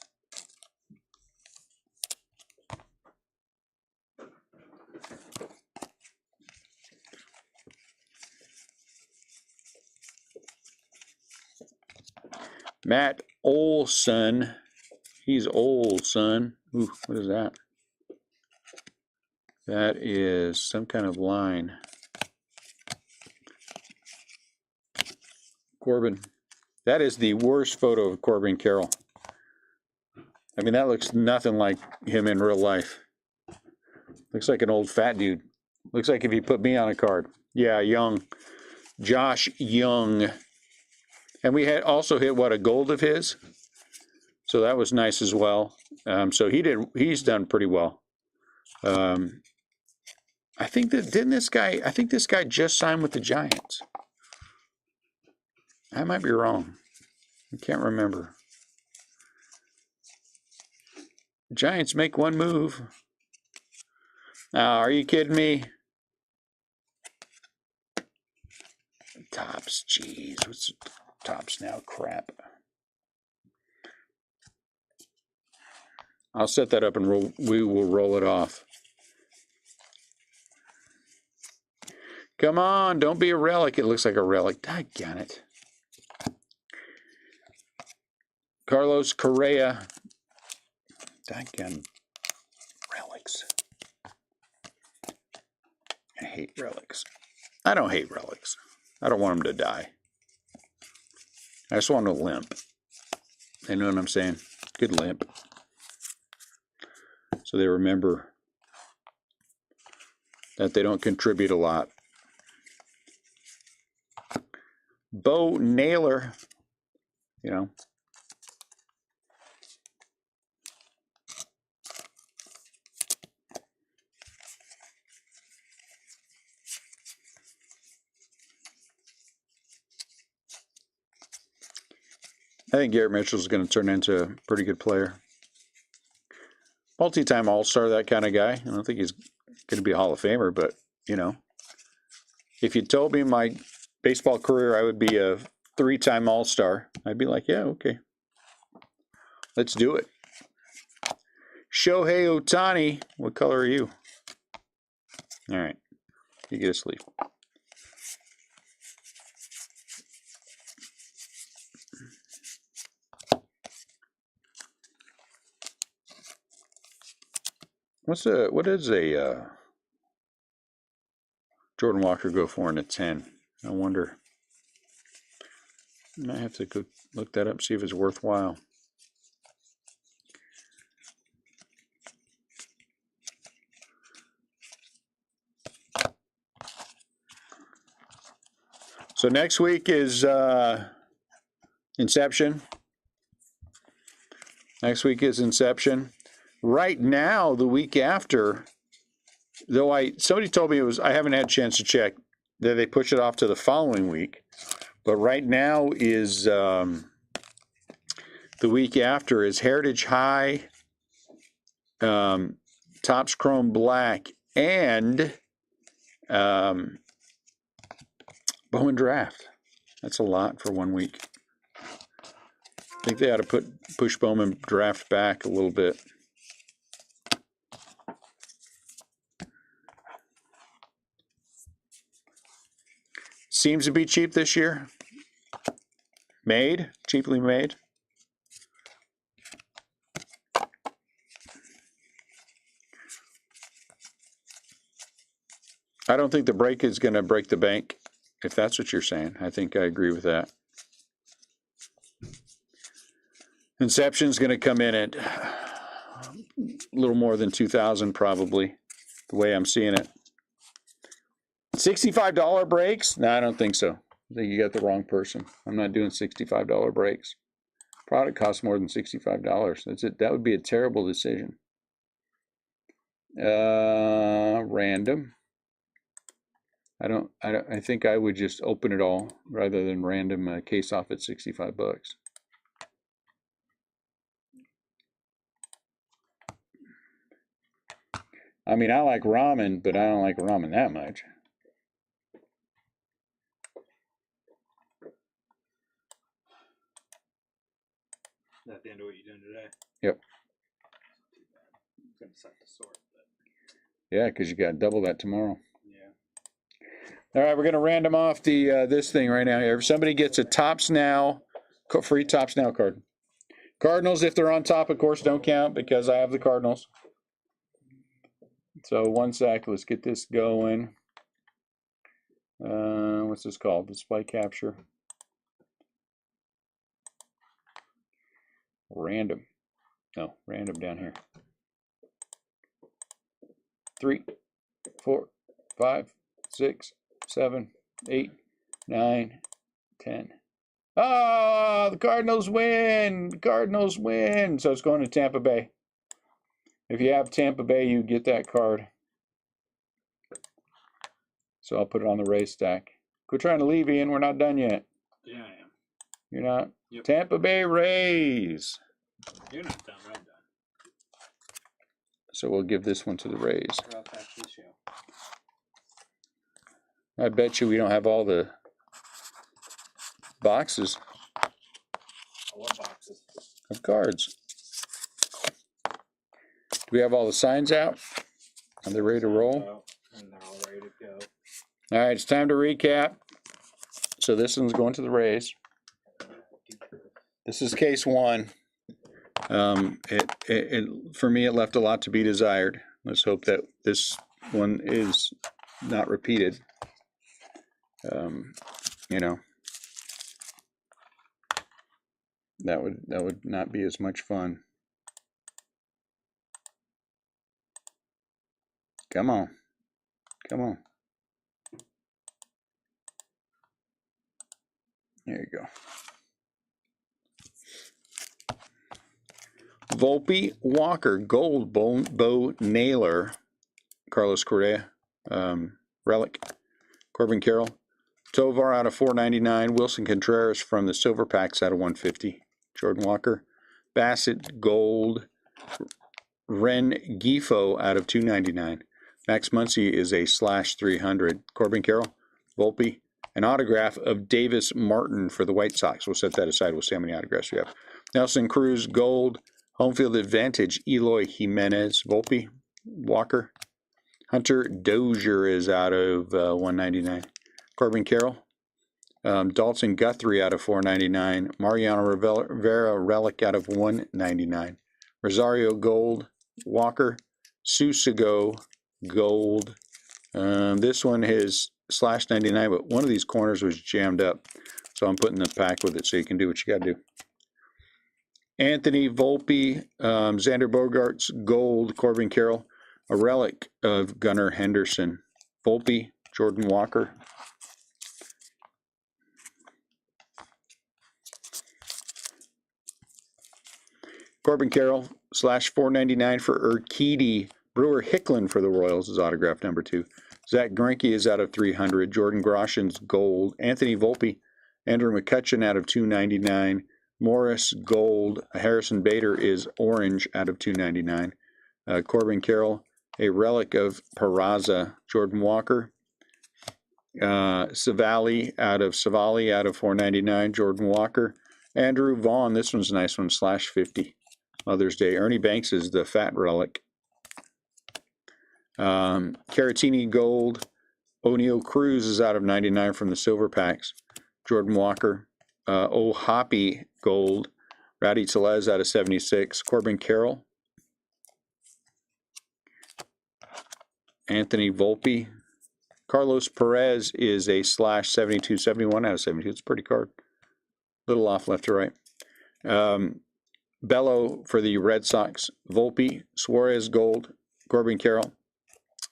Matt Olson. He's old, son. Ooh, what is that? That is some kind of line. Corbin. That is the worst photo of Corbin Carroll. I mean, that looks nothing like him in real life. Looks like an old fat dude. Looks like if he put me on a card. Yeah, Young. Josh Young. And we had also hit, what, a gold of his? So that was nice as well. So he's done pretty well. I think this guy just signed with the Giants. I might be wrong. I can't remember. Giants make one move. Are you kidding me? Tops, jeez, what's Tops now? Crap. I'll set that up and we will roll it off. Come on, don't be a relic. It looks like a relic. Doggone it. Carlos Correa. Doggone relics. I hate relics. I don't hate relics. I don't want them to die. I just want them to limp. You know what I'm saying? Good limp. So they remember that they don't contribute a lot. Bo Naylor, you know. I think Garrett Mitchell's going to turn into a pretty good player. Multi-time All-Star, that kind of guy. I don't think he's going to be a Hall of Famer, but, you know, if you told me my baseball career I would be a 3-time All-Star, I'd be like, yeah, okay. Let's do it. Shohei Ohtani, what color are you? All right, you get to sleep. What does a Jordan Walker go for in a 10? I wonder. I might have to go look that up, see if it's worthwhile. So next week is Inception. Next week is Inception. Right now, the week after, though somebody told me I haven't had a chance to check, that they push it off to the following week. But right now is the week after is Heritage High, Topps Chrome Black, and Bowman Draft. That's a lot for 1 week. I think they ought to push Bowman Draft back a little bit. Seems to be cheap this year. Cheaply made. I don't think the break is going to break the bank, if that's what you're saying. I think I agree with that. Inception's going to come in at a little more than 2,000 probably, the way I'm seeing it. $65 breaks? No, I don't think so. I think you got the wrong person. I'm not doing $65 breaks. Product costs more than $65. That's it. That would be a terrible decision. Random. I think I would just open it all rather than random case off at $65. I mean, I like ramen, but I don't like ramen that much. Is that the end of what you're doing today? Yep. It's gonna suck to sort, but Yeah, because you got double that tomorrow. yeah. All right, we're gonna random off the this thing right now. If somebody gets a Topps Now Free Tops Now card. Cardinals, if they're on top, of course, don't count because I have the Cardinals. So 1 sec, let's get this going. What's this called? Display capture. Random. No, random down here. 3, 4, 5, 6, 7, 8, 9, 10. Oh, the Cardinals win! The Cardinals win! So it's going to Tampa Bay. If you have Tampa Bay, you get that card. So I'll put it on the Rays stack. Quit trying to leave, Ian. We're not done yet. Yeah, I am. You're not? Yep. Tampa Bay Rays. You're not done. I'm done. So we'll give this one to the Rays. We're up after the show. I bet you we don't have all the boxes What boxes? of cards. Do we have all the signs out? Are they ready to roll? And they're all ready to go. All right, it's time to recap. So this one's going to the Rays. This is case 1. For me, it left a lot to be desired. Let's hope that this one is not repeated. You know, that would not be as much fun. Come on. Come on. There you go. Volpe, Walker, Gold, Bo Naylor, Carlos Correa, Relic, Corbin Carroll, Tovar out of 499, Wilson Contreras from the Silver Packs out of 150, Jordan Walker, Bassett, Gold, Ren Gifo out of 299, Max Muncy is a /300, Corbin Carroll, Volpe, an autograph of Davis Martin for the White Sox. We'll set that aside. We'll see how many autographs we have. Nelson Cruz, Gold, Home Field Advantage, Eloy Jimenez, Volpe, Walker, Hunter Dozier is out of 199, Corbin Carroll, Dalton Guthrie out of 499, Mariano Rivera Relic out of 199, Rosario Gold, Walker, Susago Gold. This one is /99, but one of these corners was jammed up, so I'm putting the pack with it so you can do what you got to do. Anthony Volpe, Xander Bogaerts, Gold, Corbin Carroll, a relic of Gunnar Henderson, Volpe, Jordan Walker. Corbin Carroll /499 for Urquidy. Brewer Hicklin for the Royals is autograph number 2. Zach Greinke is out of 300. Jordan Groshans Gold. Anthony Volpe, Andrew McCutcheon out of 299. Morris Gold. Harrison Bader is orange out of 299. Corbin Carroll, a relic of Peraza. Jordan Walker. Savali out of 499. Jordan Walker. Andrew Vaughn, this one's a nice one, /50. Mother's Day. Ernie Banks is the fat relic. Caratini Gold. O'Neill Cruz is out of 99 from the Silver Packs. Jordan Walker. Hoppy Gold. Rowdy Tellez out of 76. Corbin Carroll. Anthony Volpe. Carlos Perez is a /72/71 out of 72. It's a pretty card. Little off left to right. Bello for the Red Sox. Volpe. Suarez Gold. Corbin Carroll.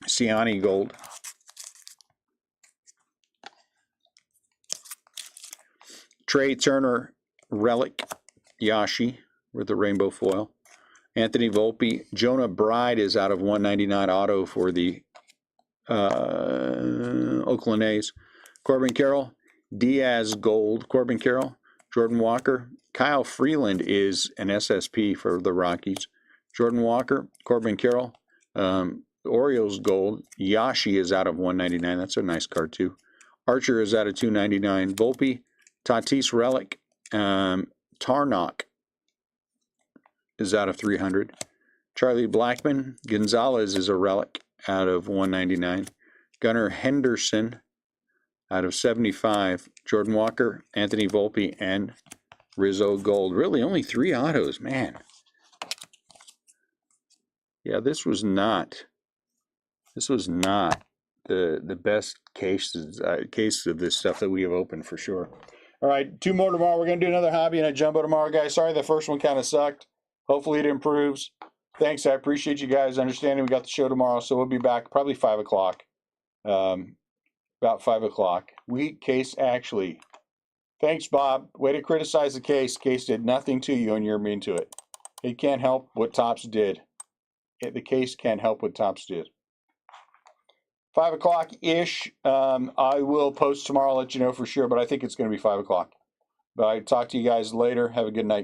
Ciani Gold. Trey Turner Relic Yashi with the rainbow foil. Anthony Volpe. Jonah Bride is out of 199 auto for the Oakland A's. Corbin Carroll. Diaz Gold. Corbin Carroll. Jordan Walker. Kyle Freeland is an SSP for the Rockies. Jordan Walker. Corbin Carroll. Orioles Gold. Yashi is out of 199. That's a nice card too. Archer is out of 299. Volpe. Tatis Relic. Tarnock is out of 300. Charlie Blackmon. Gonzalez is a relic out of 199. Gunnar Henderson out of 75. Jordan Walker, Anthony Volpe, and Rizzo Gold. Really, only 3 autos, man. Yeah, this was not the best case of this stuff that we have opened for sure. All right, 2 more tomorrow. We're gonna do another hobby and a jumbo tomorrow, guys. Sorry, the first one kind of sucked. Hopefully it improves. Thanks, I appreciate you guys understanding. We got the show tomorrow, so we'll be back probably 5 o'clock. About 5 o'clock. Weak case, actually. Thanks, Bob. Way to criticize the case. Case did nothing to you, and you're mean to it. It can't help what Topps did. The case can't help what Topps did. 5 o'clock-ish. I will post tomorrow, let you know for sure, but I think it's going to be 5 o'clock. But I talk to you guys later. Have a good night.